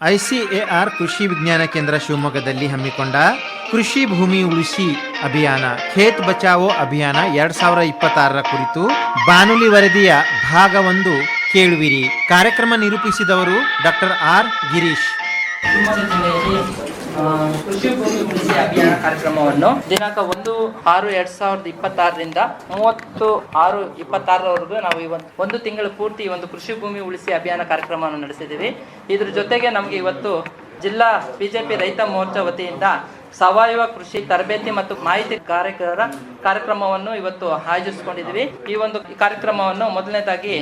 ICAR ಕೃಷಿ ವಿಜ್ಞಾನ ಕೇಂದ್ರ ಶಿವಮೊಗ್ಗದಲ್ಲಿ ಹಮ್ಮಿಕೊಂಡ ಕೃಷಿ ಭೂಮಿ ಉಳಿಸಿ ಅಭಿಯಾನ ಖೇತ್ ಬಚಾವೋ ಅಭಿಯಾನ 2026 ಕುರಿತು ಬಾನುಲಿ ವರದಿಯ ಭಾಗ 1 ಕೇಳುವಿರಿ. ಕಾರ್ಯಕ್ರಮ ನಿರೂಪಿಸಿದವರು ಡಾಕ್ಟರ್ ಆರ್ ಗಿರೀಶ್. ಶಿವಮೊಗ್ಗ ಜಿಲ್ಲೆಯಲ್ಲಿ ಕೃಷಿ ಭೂಮಿ ಉಳಿಸಿ ಅಭಿಯಾನ ಕಾರ್ಯಕ್ರಮವನ್ನು ದಿನಾಂಕ 1/6/2026ರಿಂದ 30/6/26ರವರೆಗೂ ನಾವು ಒಂದು ತಿಂಗಳು ಪೂರ್ತಿ ಈ ಒಂದು ಕೃಷಿ ಭೂಮಿ ಉಳಿಸಿ ಅಭಿಯಾನ ಕಾರ್ಯಕ್ರಮವನ್ನು ನಡೆಸಿದ್ದೀವಿ. ಇದ್ರ ಜೊತೆಗೆ ನಮಗೆ ಇವತ್ತು ಜಿಲ್ಲಾ ಬಿಜೆಪಿ ರೈತ ಮೋರ್ಚಾ ವತಿಯಿಂದ ಸಾವಯವ ಕೃಷಿ ತರಬೇತಿ ಮತ್ತು ಮಾಹಿತಿ ಕಾರ್ಯಕ್ರಮವನ್ನು ಇವತ್ತು ಆಯೋಜಿಸಿಕೊಂಡಿದ್ದೀವಿ. ಈ ಒಂದು ಕಾರ್ಯಕ್ರಮವನ್ನು ಮೊದಲನೇದಾಗಿ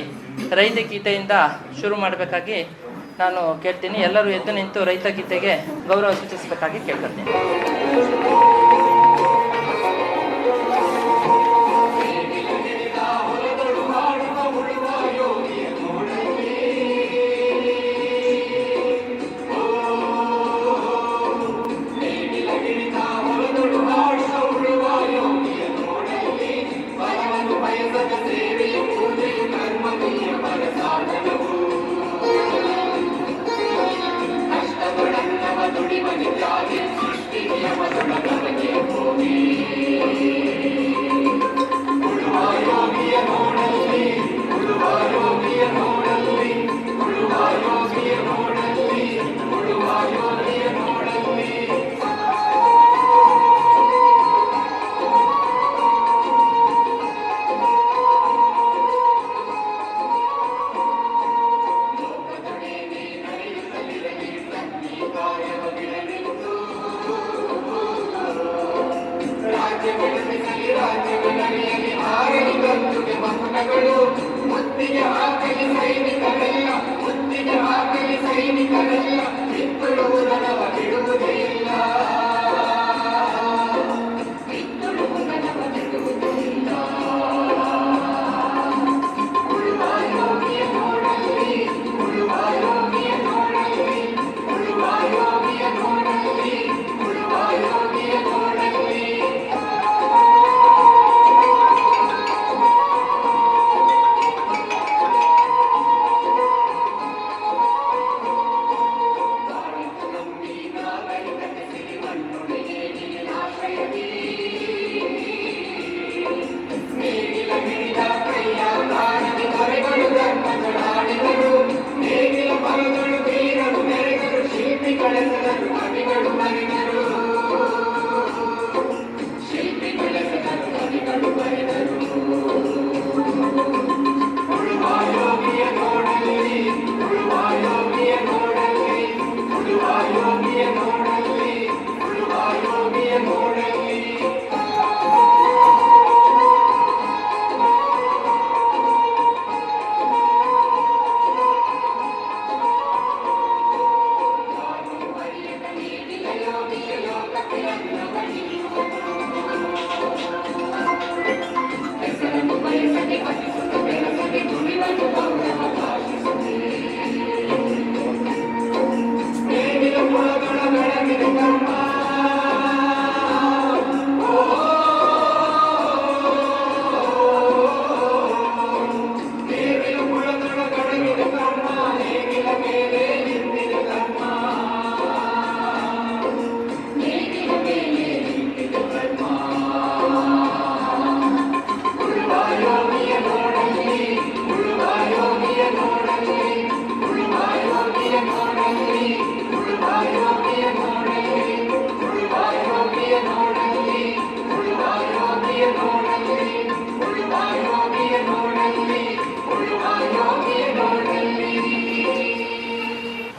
ರೈತ ಗೀತೆಯಿಂದ ಶುರು ಮಾಡಬೇಕಾಗಿ ನಾನು ಕೇಳ್ತೀನಿ. ಎಲ್ಲರೂ ಎದ್ದು ನಿಂತು ರೈತ ಗೀತೆಗೆ ಗೌರವ ಸೂಚಿಸಬೇಕಾಗಿ ಕೇಳ್ಕೊಳ್ತೀನಿ.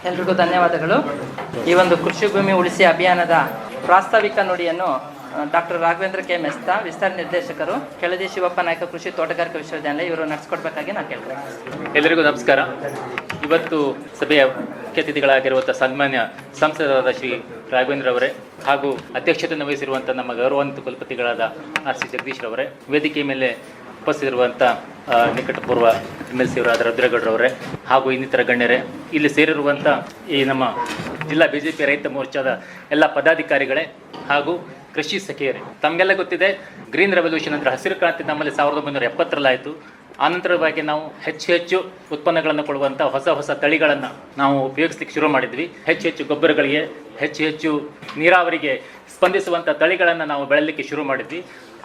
ಎಲ್ರಿಗೂ ಧನ್ಯವಾದಗಳು. ಈ ಒಂದು ಕೃಷಿ ಭೂಮಿ ಉಳಿಸಿ ಅಭಿಯಾನದ ಪ್ರಾಸ್ತಾವಿಕ ನುಡಿಯನ್ನು ಡಾಕ್ಟರ್ ರಾಘವೇಂದ್ರ ಕೆ ಮೆಸ್ತಾ, ವಿಸ್ತಾರ ನಿರ್ದೇಶಕರು, ಕೆಳದಿ ಶಿವಪ್ಪ ನಾಯಕ ಕೃಷಿ ತೋಟಗಾರಿಕಾ ವಿಶ್ವವಿದ್ಯಾಲಯ, ಇವರು ನಡೆಸ್ಕೊಡ್ಬೇಕಾಗಿ ನಾನು ಕೇಳ್ತೇನೆ. ಎಲ್ಲರಿಗೂ ನಮಸ್ಕಾರ. ಇವತ್ತು ಸಭೆಯ ಮುಖ್ಯ ಅತಿಥಿಗಳಾಗಿರುವಂಥ ಸನ್ಮಾನ್ಯ ಸಂಸದರಾದ ಶ್ರೀ ರಾಘವೇಂದ್ರ ಅವರೇ ಹಾಗೂ ಅಧ್ಯಕ್ಷತೆಯನ್ನು ವಹಿಸಿರುವಂಥ ನಮ್ಮ ಗೌರವಾನ್ವಿತ ಕುಲಪತಿಗಳಾದ ಆರ್ ಸಿ ಜಗದೀಶ್ ರವರೇ, ವೇದಿಕೆ ಮೇಲೆ ಉಪಸ್ಥಿತಿರುವಂಥ ನಿಕಟಪೂರ್ವ MLC ಅವರಾದ ರುದ್ರೇಗೌಡರವರೇ ಹಾಗೂ ಇನ್ನಿತರ ಗಣ್ಯರೇ, ಇಲ್ಲಿ ಸೇರಿರುವಂಥ ಈ ನಮ್ಮ ಜಿಲ್ಲಾ BJP ರೈತ ಮೋರ್ಚಾದ ಎಲ್ಲ ಪದಾಧಿಕಾರಿಗಳೇ ಹಾಗೂ ಕೃಷಿ ಸಖಿಯರೇ, ತಮಗೆಲ್ಲ ಗೊತ್ತಿದೆ ಗ್ರೀನ್ ರೆವಲ್ಯೂಷನ್ ಅಂದರೆ ಹಸಿರು ಕ್ರಾಂತಿ ನಮ್ಮಲ್ಲಿ 1970ರಲ್ಲಾಯಿತು. ಆನಂತರವಾಗಿ ನಾವು ಹೆಚ್ಚು ಉತ್ಪನ್ನಗಳನ್ನು ಕೊಡುವಂಥ ಹೊಸ ತಳಿಗಳನ್ನು ನಾವು ಉಪಯೋಗಿಸ್ಲಿಕ್ಕೆ ಶುರು ಮಾಡಿದ್ವಿ. ಹೆಚ್ಚು ಗೊಬ್ಬರಗಳಿಗೆ ಹೆಚ್ಚು ನೀರಾವರಿಗೆ ಸ್ಪಂದಿಸುವಂಥ ತಳಿಗಳನ್ನು ನಾವು ಬೆಳೆಯಲಿಕ್ಕೆ ಶುರು ಮಾಡಿದ್ವಿ.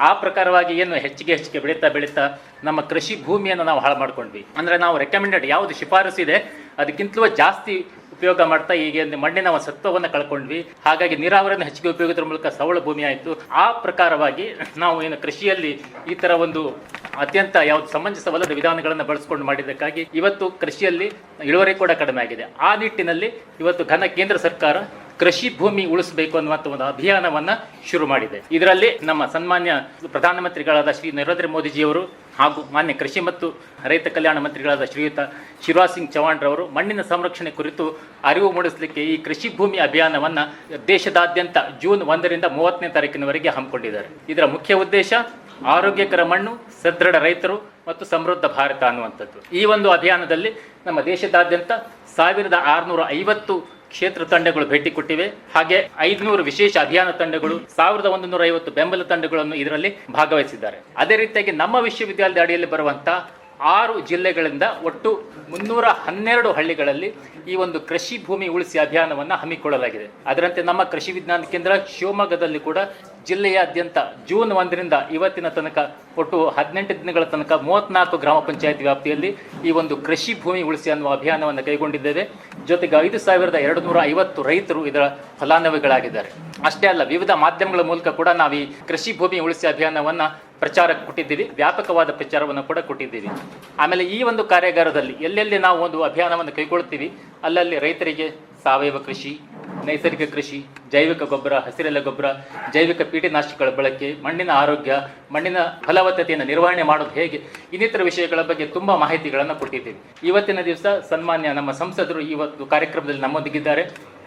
ಆ ಪ್ರಕಾರವಾಗಿ ಏನು ಹೆಚ್ಚಿಗೆ ಬೆಳೀತಾ ನಮ್ಮ ಕೃಷಿ ಭೂಮಿಯನ್ನು ನಾವು ಹಾಳು ಮಾಡ್ಕೊಂಡ್ವಿ. ಅಂದರೆ ನಾವು ರೆಕಮೆಂಡೆಡ್ ಯಾವುದು ಶಿಫಾರಸು ಇದೆ ಅದಕ್ಕಿಂತಲೂ ಜಾಸ್ತಿ ಉಪಯೋಗ ಮಾಡ್ತಾ ಈಗ ಮಣ್ಣಿನ ಒಂದು ಸತ್ವವನ್ನು ಕಳ್ಕೊಂಡ್ವಿ. ಹಾಗಾಗಿ ನೀರಾವರಿಯನ್ನು ಹೆಚ್ಚಿಗೆ ಉಪಯೋಗದ ಮೂಲಕ ಸವಳ ಭೂಮಿ ಆಯಿತು. ಆ ಪ್ರಕಾರವಾಗಿ ನಾವು ಏನು ಕೃಷಿಯಲ್ಲಿ ಈ ಥರ ಒಂದು ಅತ್ಯಂತ ಯಾವುದು ಸಮಂಜಸವಲ್ಲದ ವಿಧಾನಗಳನ್ನು ಬಳಸ್ಕೊಂಡು ಮಾಡಿದ್ದಕ್ಕಾಗಿ ಇವತ್ತು ಕೃಷಿಯಲ್ಲಿ ಇಳುವರಿ ಕೂಡ ಕಡಿಮೆ ಆಗಿದೆ. ಆ ನಿಟ್ಟಿನಲ್ಲಿ ಇವತ್ತು ಘನ ಕೇಂದ್ರ ಸರ್ಕಾರ ಕೃಷಿ ಭೂಮಿ ಉಳಿಸಬೇಕು ಅನ್ನುವಂಥ ಒಂದು ಅಭಿಯಾನವನ್ನು ಶುರು ಮಾಡಿದೆ. ಇದರಲ್ಲಿ ನಮ್ಮ ಸನ್ಮಾನ್ಯ ಪ್ರಧಾನಮಂತ್ರಿಗಳಾದ ಶ್ರೀ ನರೇಂದ್ರ ಮೋದಿಜಿಯವರು ಹಾಗೂ ಮಾನ್ಯ ಕೃಷಿ ಮತ್ತು ರೈತ ಕಲ್ಯಾಣ ಮಂತ್ರಿಗಳಾದ ಶ್ರೀಯುತ ಶಿವರಾಜ್ ಸಿಂಗ್ ಚೌಹಾಣ್ ರವರು ಮಣ್ಣಿನ ಸಂರಕ್ಷಣೆ ಕುರಿತು ಅರಿವು ಮೂಡಿಸಲಿಕ್ಕೆ ಈ ಕೃಷಿ ಭೂಮಿ ಅಭಿಯಾನವನ್ನು ದೇಶದಾದ್ಯಂತ ಜೂನ್ 1ರಿಂದ 30ನೇ ತಾರೀಕಿನವರೆಗೆ ಹಮ್ಮಿಕೊಂಡಿದ್ದಾರೆ. ಇದರ ಮುಖ್ಯ ಉದ್ದೇಶ ಆರೋಗ್ಯಕರ ಮಣ್ಣು, ಸದೃಢ ರೈತರು ಮತ್ತು ಸಮೃದ್ಧ ಭಾರತ ಅನ್ನುವಂಥದ್ದು. ಈ ಒಂದು ಅಭಿಯಾನದಲ್ಲಿ ನಮ್ಮ ದೇಶದಾದ್ಯಂತ 1650 ಕ್ಷೇತ್ರ ತಂಡಗಳು ಭೇಟಿ ಕೊಟ್ಟಿವೆ. ಹಾಗೆ 500 ವಿಶೇಷ ಅಭಿಯಾನ ತಂಡಗಳು, 1150 ಬೆಂಬಲ ತಂಡಗಳನ್ನು ಇದರಲ್ಲಿ ಭಾಗವಹಿಸಿದ್ದಾರೆ. ಅದೇ ರೀತಿಯಾಗಿ ನಮ್ಮ ವಿಶ್ವವಿದ್ಯಾಲಯದ ಅಡಿಯಲ್ಲಿ ಬರುವಂಥ 6 ಜಿಲ್ಲೆಗಳಿಂದ ಒಟ್ಟು 312 ಹಳ್ಳಿಗಳಲ್ಲಿ ಈ ಒಂದು ಕೃಷಿ ಭೂಮಿ ಉಳಿಸಿ ಅಭಿಯಾನವನ್ನು ಹಮ್ಮಿಕೊಳ್ಳಲಾಗಿದೆ. ಅದರಂತೆ ನಮ್ಮ ಕೃಷಿ ವಿಜ್ಞಾನ ಕೇಂದ್ರ ಶಿವಮೊಗ್ಗದಲ್ಲಿ ಕೂಡ ಜಿಲ್ಲೆಯಾದ್ಯಂತ ಜೂನ್ 1ರಿಂದ ಇವತ್ತಿನ ತನಕ ಒಟ್ಟು 18 ದಿನಗಳ ತನಕ 34 ಗ್ರಾಮ ಪಂಚಾಯತ್ ವ್ಯಾಪ್ತಿಯಲ್ಲಿ ಈ ಒಂದು ಕೃಷಿ ಭೂಮಿ ಉಳಿಸಿ ಅನ್ನುವ ಅಭಿಯಾನವನ್ನು ಕೈಗೊಂಡಿದ್ದೇವೆ. ಜೊತೆಗೆ 5250 ರೈತರು ಇದರ ಫಲಾನುಭವಿಗಳಾಗಿದ್ದಾರೆ. ಅಷ್ಟೇ ಅಲ್ಲ, ವಿವಿಧ ಮಾಧ್ಯಮಗಳ ಮೂಲಕ ಕೂಡ ನಾವು ಈ ಕೃಷಿ ಭೂಮಿ ಉಳಿಸಿ ಅಭಿಯಾನವನ್ನು ಪ್ರಚಾರಕ್ಕೆ ಕೊಟ್ಟಿದ್ದೀವಿ, ವ್ಯಾಪಕವಾದ ಪ್ರಚಾರವನ್ನು ಕೂಡ ಕೊಟ್ಟಿದ್ದೀವಿ. ಆಮೇಲೆ ಈ ಒಂದು ಕಾರ್ಯಾಗಾರದಲ್ಲಿ ಎಲ್ಲೆಲ್ಲಿ ನಾವು ಒಂದು ಅಭಿಯಾನವನ್ನು ಕೈಗೊಳ್ತೀವಿ ಅಲ್ಲಲ್ಲಿ ರೈತರಿಗೆ ಸಾವಯವ ಕೃಷಿ, ನೈಸರ್ಗಿಕ ಕೃಷಿ, ಜೈವಿಕ ಗೊಬ್ಬರ, ಹಸಿರೆಲೆ ಗೊಬ್ಬರ, ಜೈವಿಕ ಕೀಟನಾಶಕಗಳ ಬಳಕೆ, ಮಣ್ಣಿನ ಆರೋಗ್ಯ, ಮಣ್ಣಿನ ಫಲವತ್ತತೆಯನ್ನು ನಿರ್ವಹಣೆ ಮಾಡೋದು ಹೇಗೆ, ಇನ್ನಿತರ ವಿಷಯಗಳ ಬಗ್ಗೆ ತುಂಬ ಮಾಹಿತಿಗಳನ್ನು ಕೊಟ್ಟಿದ್ದೀವಿ. ಇವತ್ತಿನ ದಿವಸ ಸನ್ಮಾನ್ಯ ನಮ್ಮ ಸಂಸದರು ಇವತ್ತು ಕಾರ್ಯಕ್ರಮದಲ್ಲಿ ನಮ್ಮೊಂದಿಗಿದ್ದಾರೆ.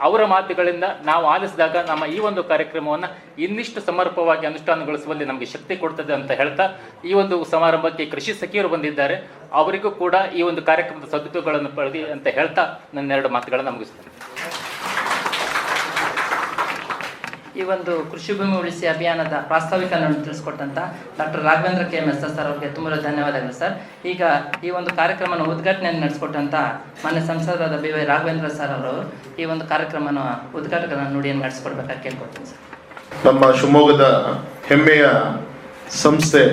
ಅವರ ಮಾತುಗಳಿಂದ ನಾವು ಆಲಿಸಿದಾಗ ನಮ್ಮ ಈ ಒಂದು ಕಾರ್ಯಕ್ರಮವನ್ನು ಇನ್ನಿಷ್ಟು ಸಮರ್ಪಕವಾಗಿ ಅನುಷ್ಠಾನಗೊಳಿಸುವಲ್ಲಿ ನಮಗೆ ಶಕ್ತಿ ಕೊಡ್ತದೆ ಅಂತ ಹೇಳ್ತಾ, ಈ ಒಂದು ಸಮಾರಂಭಕ್ಕೆ ಕೃಷಿ ಸಚಿವರು ಬಂದಿದ್ದಾರೆ, ಅವರಿಗೂ ಕೂಡ ಈ ಒಂದು ಕಾರ್ಯಕ್ರಮದ ಸದುಪಯೋಗಗಳನ್ನು ಪಡೆದಿ ಅಂತ ಹೇಳ್ತಾ ನನ್ನ 2 ಮಾತುಗಳನ್ನು ಮುಗಿಸ್ತೇನೆ. ಈ ಒಂದು ಕೃಷಿ ಭೂಮಿ ಉಳಿಸಿ ಅಭಿಯಾನದ ಪ್ರಾಸ್ತಾವಿಕವನ್ನು ತಿಳಿಸ್ಕೊಟ್ಟಂತ ಡಾಕ್ಟರ್ ರಾಘವೇಂದ್ರ KMS ಸರ್ ಅವರಿಗೆ ತುಂಬ ಧನ್ಯವಾದಗಳು ಸರ್. ಈಗ ಈ ಒಂದು ಕಾರ್ಯಕ್ರಮವನ್ನು ಉದ್ಘಾಟನೆಯನ್ನು ನಡೆಸಿಕೊಟ್ಟಂತ ಮಾನ್ಯ ಸಂಸದರಾದ BY ರಾಘವೇಂದ್ರ ಸರ್ ಅವರು ಈ ಒಂದು ಕಾರ್ಯಕ್ರಮನ ಉದ್ಘಾಟಕನ ನುಡಿಯನ್ನು ನಡೆಸಿಕೊಡ್ಬೇಕಾಗಿ ಕೇಳ್ಕೊಡ್ತೀನಿ ಸರ್. ನಮ್ಮ ಶಿವಮೊಗ್ಗದ ಹೆಮ್ಮೆಯ ಸಂಸ್ಥೆ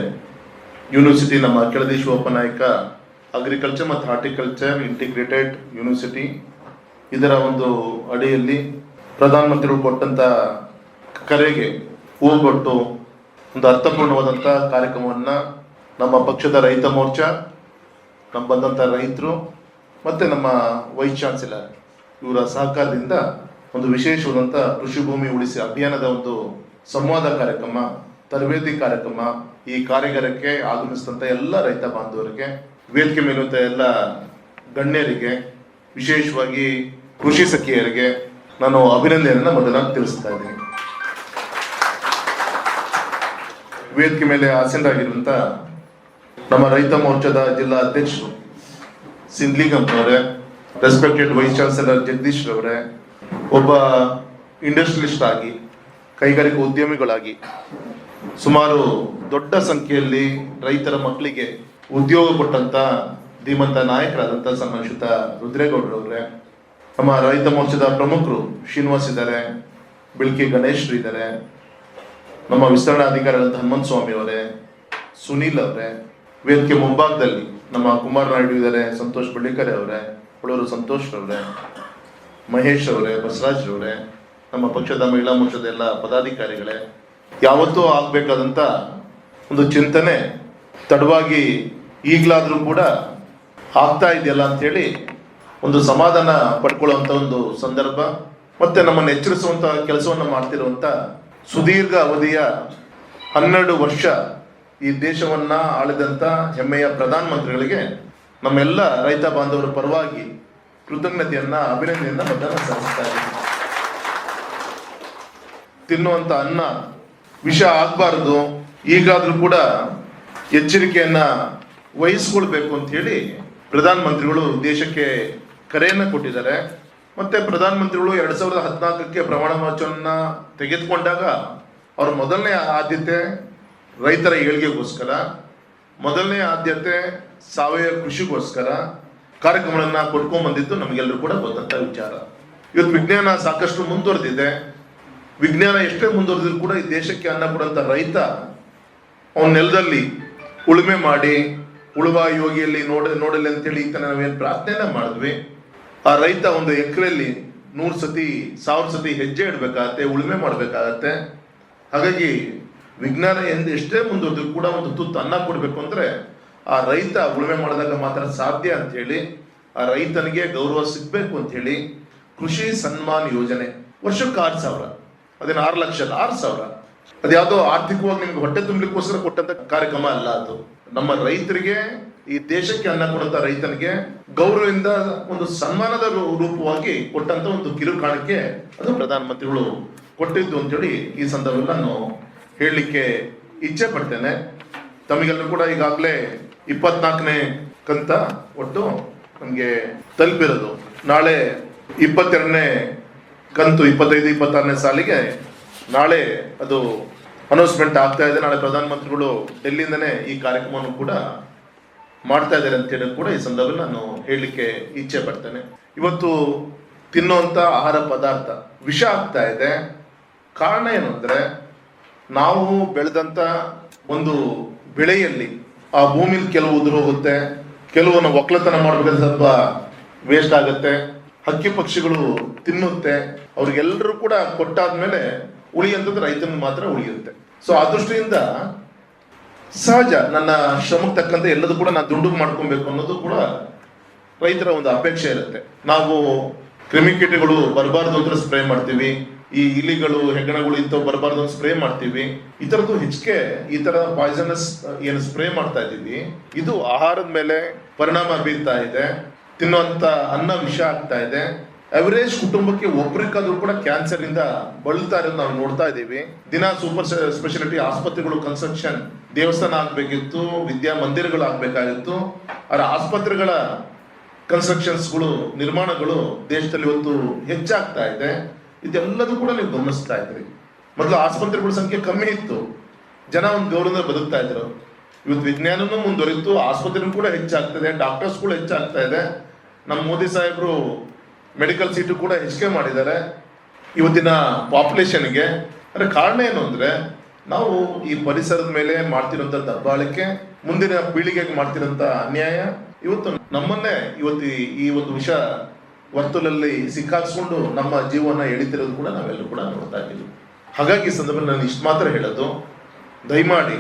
ಯೂನಿವರ್ಸಿಟಿ, ನಮ್ಮ ಕೆಳದಿ ಶಿವಪ್ಪ ನಾಯಕ ಅಗ್ರಿಕಲ್ಚರ್ ಮತ್ತು ಹಾರ್ಟಿಕಲ್ಚರ್ ಇಂಟಿಗ್ರೇಟೆಡ್ ಯೂನಿವರ್ಸಿಟಿ, ಇದರ ಒಂದು ಅಡಿಯಲ್ಲಿ ಪ್ರಧಾನಮಂತ್ರಿಗಳು ಕೊಟ್ಟಂತ ಕರೆಗೆ ಹೂಗೊಟ್ಟು ಒಂದು ಅರ್ಥಪೂರ್ಣವಾದಂಥ ಕಾರ್ಯಕ್ರಮವನ್ನು ನಮ್ಮ ಪಕ್ಷದ ರೈತ ಮೋರ್ಚಾ, ನಮ್ಮ ಬಂದಂಥ ರೈತರು ಮತ್ತು ನಮ್ಮ ವೈಸ್ ಚಾನ್ಸಲರ್ ಇವರ ಸಹಕಾರದಿಂದ ಒಂದು ವಿಶೇಷವಾದಂಥ ಕೃಷಿ ಭೂಮಿ ಉಳಿಸಿ ಅಭಿಯಾನದ ಒಂದು ಸಂವಾದ ಕಾರ್ಯಕ್ರಮ, ತರಬೇತಿ ಕಾರ್ಯಕ್ರಮ, ಈ ಕಾರ್ಯಾಗಾರಕ್ಕೆ ಆಗಮಿಸಿದಂಥ ಎಲ್ಲ ರೈತ ಬಾಂಧವರಿಗೆ, ವೇದಿಕೆ ಮೇಲುವಂಥ ಎಲ್ಲ ಗಣ್ಯರಿಗೆ, ವಿಶೇಷವಾಗಿ ಕೃಷಿ ಸಖಿಯರಿಗೆ ನಾನು ಅಭಿನಂದನೆಯನ್ನು ಮೊದಲಾಗಿ ತಿಳಿಸ್ತಾ ಇದ್ದೀನಿ. ವೇದಿಕೆ ಮೇಲೆ ಆಸೀನರಾಗಿರುವಂಥ ನಮ್ಮ ರೈತ ಮೋರ್ಚಾದ ಜಿಲ್ಲಾ ಅಧ್ಯಕ್ಷರು ಸಿಂದ್ಲಿಗಂಪವರೇ, ರೆಸ್ಪೆಕ್ಟೆಡ್ ವೈಸ್ ಚಾನ್ಸಲರ್ ಜಗದೀಶ್ ರವರೇ, ಒಬ್ಬ ಇಂಡಸ್ಟ್ರಿಯಲಿಸ್ಟ್ ಆಗಿ, ಕೈಗಾರಿಕಾ ಉದ್ಯಮಿಗಳಾಗಿ ಸುಮಾರು ದೊಡ್ಡ ಸಂಖ್ಯೆಯಲ್ಲಿ ರೈತರ ಮಕ್ಕಳಿಗೆ ಉದ್ಯೋಗ ಕೊಟ್ಟಂತ ಧೀಮಂತ ನಾಯಕರಾದಂಥ ಸನ್ಮಾನಿತ ರುದ್ರೇಗೌಡರವರೇ, ನಮ್ಮ ರೈತ ಮೋರ್ಚಾದ ಪ್ರಮುಖರು ಶ್ರೀನಿವಾಸ್ ಇದ್ದಾರೆ, ಬಿಳ್ಕಿ ಗಣೇಶ್ರು ಇದ್ದಾರೆ, ನಮ್ಮ ವಿಸ್ತರಣಾಧಿಕಾರಿಗಳಂತ ಹನುಮಂತ ಸ್ವಾಮಿ ಅವರೇ, ಸುನೀಲ್ ಅವರೇ, ವೇದಿಕೆ ಮುಂಭಾಗದಲ್ಲಿ ನಮ್ಮ ಕುಮಾರ್ ನಾಯ್ಡು ಇದ್ದಾರೆ, ಸಂತೋಷ್ ಬಳ್ಳಿಕರೆ ಅವರೇ, ಹುಳೂರು ಸಂತೋಷ್ ಅವರೇ, ಮಹೇಶ್ ಅವರೇ, ಬಸವರಾಜ್ ಅವರೇ, ನಮ್ಮ ಪಕ್ಷದ ಮಹಿಳಾ ಮೋರ್ಚಾದ ಎಲ್ಲ ಪದಾಧಿಕಾರಿಗಳೇ, ಯಾವತ್ತೂ ಆಗಬೇಕಾದಂಥ ಒಂದು ಚಿಂತನೆ ತಡವಾಗಿ ಈಗಲಾದರೂ ಕೂಡ ಆಗ್ತಾ ಇದೆಯಲ್ಲ ಅಂಥೇಳಿ ಒಂದು ಸಮಾಧಾನ ಪಡ್ಕೊಳ್ಳುವಂಥ ಒಂದು ಸಂದರ್ಭ, ಮತ್ತೆ ನಮ್ಮನ್ನು ಎಚ್ಚರಿಸುವಂಥ ಕೆಲಸವನ್ನು ಮಾಡ್ತಿರುವಂಥ ಸುದೀರ್ಘ ಅವಧಿಯ 12 ವರ್ಷ ಈ ದೇಶವನ್ನ ಆಳಿದಂಥ ಹೆಮ್ಮೆಯ ಪ್ರಧಾನಮಂತ್ರಿಗಳಿಗೆ ನಮ್ಮೆಲ್ಲ ರೈತ ಬಾಂಧವರ ಪರವಾಗಿ ಕೃತಜ್ಞತೆಯನ್ನ, ಅಭಿನಂದನೆಯನ್ನ ಮೊದಲ ಸಲ್ಲಿಸ್ತಾ ಇದ್ದೀನಿ. ತಿನ್ನುವಂಥ ಅನ್ನ ವಿಷ ಆಗಬಾರದು, ಈಗಾದ್ರೂ ಕೂಡ ಎಚ್ಚರಿಕೆಯನ್ನ ವಹಿಸ್ಕೊಳ್ಬೇಕು ಅಂತ ಹೇಳಿ ಪ್ರಧಾನಮಂತ್ರಿಗಳು ದೇಶಕ್ಕೆ ಕರೆಯನ್ನ ಕೊಟ್ಟಿದ್ದಾರೆ. ಮತ್ತೆ ಪ್ರಧಾನಮಂತ್ರಿಗಳು 2014ಕ್ಕೆ ಪ್ರಮಾಣ ವಚನವನ್ನ ತೆಗೆದುಕೊಂಡಾಗ ಅವರ ಮೊದಲನೇ ಆದ್ಯತೆ ರೈತರ ಏಳ್ಗೆಗೋಸ್ಕರ, ಮೊದಲನೇ ಆದ್ಯತೆ ಸಾವಯವ ಕೃಷಿಗೋಸ್ಕರ ಕಾರ್ಯಕ್ರಮಗಳನ್ನ ಕೊಟ್ಕೊಂಡ್ ಬಂದಿದ್ದು ನಮಗೆಲ್ಲರೂ ಕೂಡ ಗೊತ್ತಂತ ವಿಚಾರ. ಇವತ್ತು ವಿಜ್ಞಾನ ಸಾಕಷ್ಟು ಮುಂದುವರೆದಿದೆ. ವಿಜ್ಞಾನ ಎಷ್ಟೇ ಮುಂದುವರೆದಿದ್ರು ಕೂಡ ಈ ದೇಶಕ್ಕೆ ಅನ್ನ ಕೊಡುವಂತ ರೈತ ಅವನ ನೆಲದಲ್ಲಿ ಉಳುಮೆ ಮಾಡಿ ಉಳುವ ಯೋಗಿಯಲ್ಲಿ ನೋಡಲಿ ಅಂತೇಳಿ ಈಗ ನಾವೇನು ಪ್ರಾರ್ಥನೆ ಮಾಡಿದ್ವಿ. ಆ ರೈತ ಒಂದು ಎಕರೆಯಲ್ಲಿ 100 ಸತಿ 1000 ಸತಿ ಹೆಜ್ಜೆ ಇಡಬೇಕಾಗತ್ತೆ, ಉಳುಮೆ ಮಾಡಬೇಕಾಗತ್ತೆ. ಹಾಗಾಗಿ ವಿಜ್ಞಾನ ಎಷ್ಟೇ ಮುಂದುವರೆದ್ರು ಕೂಡ ಒಂದು ತುತ್ತು ಅನ್ನ ಕೊಡಬೇಕು ಅಂದ್ರೆ ಆ ರೈತ ಉಳುಮೆ ಮಾಡಿದಾಗ ಮಾತ್ರ ಸಾಧ್ಯ ಅಂತ ಹೇಳಿ, ಆ ರೈತನಿಗೆ ಗೌರವ ಸಿಗ್ಬೇಕು ಅಂತ ಹೇಳಿ ಕೃಷಿ ಸನ್ಮಾನ್ ಯೋಜನೆ ವರ್ಷಕ್ಕೆ 6,000, ಅದೇನು 6 ಲಕ್ಷ 6,000, ಅದ್ಯಾವುದೋ ಆರ್ಥಿಕವಾಗಿ ನಿಮ್ಗೆ ಹೊಟ್ಟೆ ತುಂಬಲಿಕ್ಕೋಸ್ಕರ ಕೊಟ್ಟಂತ ಕಾರ್ಯಕ್ರಮ ಅಲ್ಲ. ಅದು ನಮ್ಮ ರೈತರಿಗೆ, ಈ ದೇಶಕ್ಕೆ ಅನ್ನ ಕೊಡುವಂತ ರೈತನಿಗೆ ಗೌರವದಿಂದ ಒಂದು ಸನ್ಮಾನದ ರೂಪವಾಗಿ ಕೊಟ್ಟಂತ ಒಂದು ಕಿರುಕಾಣಿಕೆ ಅದು ಪ್ರಧಾನಮಂತ್ರಿಗಳು ಕೊಟ್ಟಿದ್ದು ಅಂತೇಳಿ ಈ ಸಂದರ್ಭದಲ್ಲಿ ನಾನು ಹೇಳಲಿಕ್ಕೆ ಇಚ್ಛೆ ಪಡ್ತೇನೆ. ತಮಗೆಲ್ಲರೂ ಕೂಡ ಈಗಾಗಲೇ 24ನೇ ಕಂತ ಒಟ್ಟು ನಮಗೆ ತಲುಪಿರೋದು. ನಾಳೆ 22ನೇ ಕಂತು 25-26ನೇ ಸಾಲಿಗೆ ನಾಳೆ ಅದು ಅನೌನ್ಸ್ಮೆಂಟ್ ಆಗ್ತಾ ಇದೆ. ನಾಳೆ ಪ್ರಧಾನಮಂತ್ರಿಗಳು ಡೆಲ್ಲಿಯಿಂದನೇ ಈ ಕಾರ್ಯಕ್ರಮವನ್ನು ಕೂಡ ಮಾಡ್ತಾ ಇದ್ದಾರೆ ಅಂತ ಹೇಳಿ ಕೂಡ ಈ ಸಂದರ್ಭದಲ್ಲಿ ನಾನು ಹೇಳಲಿಕ್ಕೆ ಇಚ್ಛೆ ಪಡ್ತೇನೆ. ಇವತ್ತು ತಿನ್ನುವಂತ ಆಹಾರ ಪದಾರ್ಥ ವಿಷ ಆಗ್ತಾ ಇದೆ. ಕಾರಣ ಏನು ಅಂದ್ರೆ, ನಾವು ಬೆಳೆದಂತ ಒಂದು ಬೆಳೆಯಲ್ಲಿ ಆ ಭೂಮಿಲಿ ಕೆಲವು ಉದುರು ಹೋಗುತ್ತೆ, ಕೆಲವನ್ನ ಒಕ್ಕಲತನ ಮಾಡ್ಬೇಕಾದ್ರೆ ಸ್ವಲ್ಪ ವೇಸ್ಟ್ ಆಗುತ್ತೆ, ಹಕ್ಕಿ ಪಕ್ಷಿಗಳು ತಿನ್ನುತ್ತೆ, ಅವ್ರಿಗೆಲ್ಲರೂ ಕೂಡ ಕೊಟ್ಟಾದ್ಮೇಲೆ ಉಳಿಯಂಥದ್ದು ರೈತನ ಮಾತ್ರ ಉಳಿಯುತ್ತೆ. ಸೊ ಆ ದೃಷ್ಟಿಯಿಂದ ಸಹಜ ನನ್ನ ಶ್ರಮಕ್ಕೆ ತಕ್ಕಂತೆ ಎಲ್ಲದೂ ಕೂಡ ನಾನು ದುಂಡು ಮಾಡ್ಕೊಬೇಕು ಅನ್ನೋದು ಕೂಡ ರೈತರ ಒಂದು ಅಪೇಕ್ಷೆ ಇರುತ್ತೆ. ನಾವು ಕ್ರಿಮಿಕೀಟಗಳು ಬರಬಾರ್ದು ಅಂತ ಸ್ಪ್ರೇ ಮಾಡ್ತೀವಿ, ಈ ಇಲಿಗಳು ಹೆಗ್ಗಣಗಳು ಇಂಥವು ಬರಬಾರ್ದು ಅಂತ ಸ್ಪ್ರೇ ಮಾಡ್ತೀವಿ. ಈ ತರದ್ದು ಹೆಚ್ಚಿಗೆ ಈ ತರ ಪಾಯ್ಸನಸ್ ಏನು ಸ್ಪ್ರೇ ಮಾಡ್ತಾ ಇದೀವಿ, ಇದು ಆಹಾರದ ಮೇಲೆ ಪರಿಣಾಮ ಬೀರ್ತಾ ಇದೆ. ತಿನ್ನುವಂತ ಅನ್ನ ವಿಷ ಆಗ್ತಾ ಇದೆ. ಅವರೇಜ್ ಕುಟುಂಬಕ್ಕೆ ಒಬ್ಬರಿಗಾದ್ರೂ ಕೂಡ ಕ್ಯಾನ್ಸರ್ ಇಂದ ಬಳಲ್ತಾ ಇರೋದು ನಾವು ನೋಡ್ತಾ ಇದ್ದೀವಿ. ದಿನ ಸೂಪರ್ ಸ್ಪೆಷಾಲಿಟಿ ಆಸ್ಪತ್ರೆಗಳು ಕನ್ಸ್ಟ್ರಕ್ಷನ್, ದೇವಸ್ಥಾನ ಆಗ್ಬೇಕಿತ್ತು, ವಿದ್ಯಾ ಮಂದಿರಗಳು ಆಗ್ಬೇಕಾಗಿತ್ತು. ಅದರ ಆಸ್ಪತ್ರೆಗಳ ಕನ್ಸ್ಟ್ರಕ್ಷನ್ಸ್ಗಳು, ನಿರ್ಮಾಣಗಳು ದೇಶದಲ್ಲಿ ಇವತ್ತು ಹೆಚ್ಚಾಗ್ತಾ ಇದೆ. ಇದೆಲ್ಲದೂ ಕೂಡ ನೀವು ಗಮನಿಸ್ತಾ ಇದ್ರಿ. ಮೊದಲು ಆಸ್ಪತ್ರೆಗಳ ಸಂಖ್ಯೆ ಕಮ್ಮಿ ಇತ್ತು, ಜನ ಒಂದು ಗೌರವದಿಂದ ಬದುಕ್ತಾ ಇದ್ರು. ಇವತ್ತು ವಿಜ್ಞಾನನೂ ಮುಂದುವರಿತು, ಆಸ್ಪತ್ರೆ ಕೂಡ ಹೆಚ್ಚಾಗ್ತದೆ, ಡಾಕ್ಟರ್ಸ್ ಕೂಡ ಹೆಚ್ಚಾಗ್ತಾ ಇದೆ. ನಮ್ಮ ಮೋದಿ ಸಾಹೇಬರು ಮೆಡಿಕಲ್ ಸೀಟು ಕೂಡ ಹೆಚ್ಚಿಗೆ ಮಾಡಿದ್ದಾರೆ ಇವತ್ತಿನ ಪಾಪ್ಯುಲೇಷನ್ಗೆ. ಅಂದ್ರೆ ಕಾರಣ ಏನು ಅಂದ್ರೆ, ನಾವು ಈ ಪರಿಸರದ ಮೇಲೆ ಮಾಡ್ತಿರೋಂಥ ದಬ್ಬಾಳಿಕೆ, ಮುಂದಿನ ಪೀಳಿಗೆಗೆ ಮಾಡ್ತಿರೋಂಥ ಅನ್ಯಾಯ ಇವತ್ತು ನಮ್ಮನ್ನೇ ಇವತ್ತು ಈ ಒಂದು ವಿಷ ವರ್ತುಲಲ್ಲಿ ಸಿಕ್ಕಾಕ್ಸ್ಕೊಂಡು ನಮ್ಮ ಜೀವನ ಎಳಿತಿರೋದು ಕೂಡ ನಾವೆಲ್ಲರೂ ಕೂಡ ನೋಡ್ತಾ ಇದ್ದೀವಿ. ಹಾಗಾಗಿ ಈ ಸಂದರ್ಭದಲ್ಲಿ ನಾನು ಇಷ್ಟು ಮಾತ್ರ ಹೇಳೋದು, ದಯಮಾಡಿ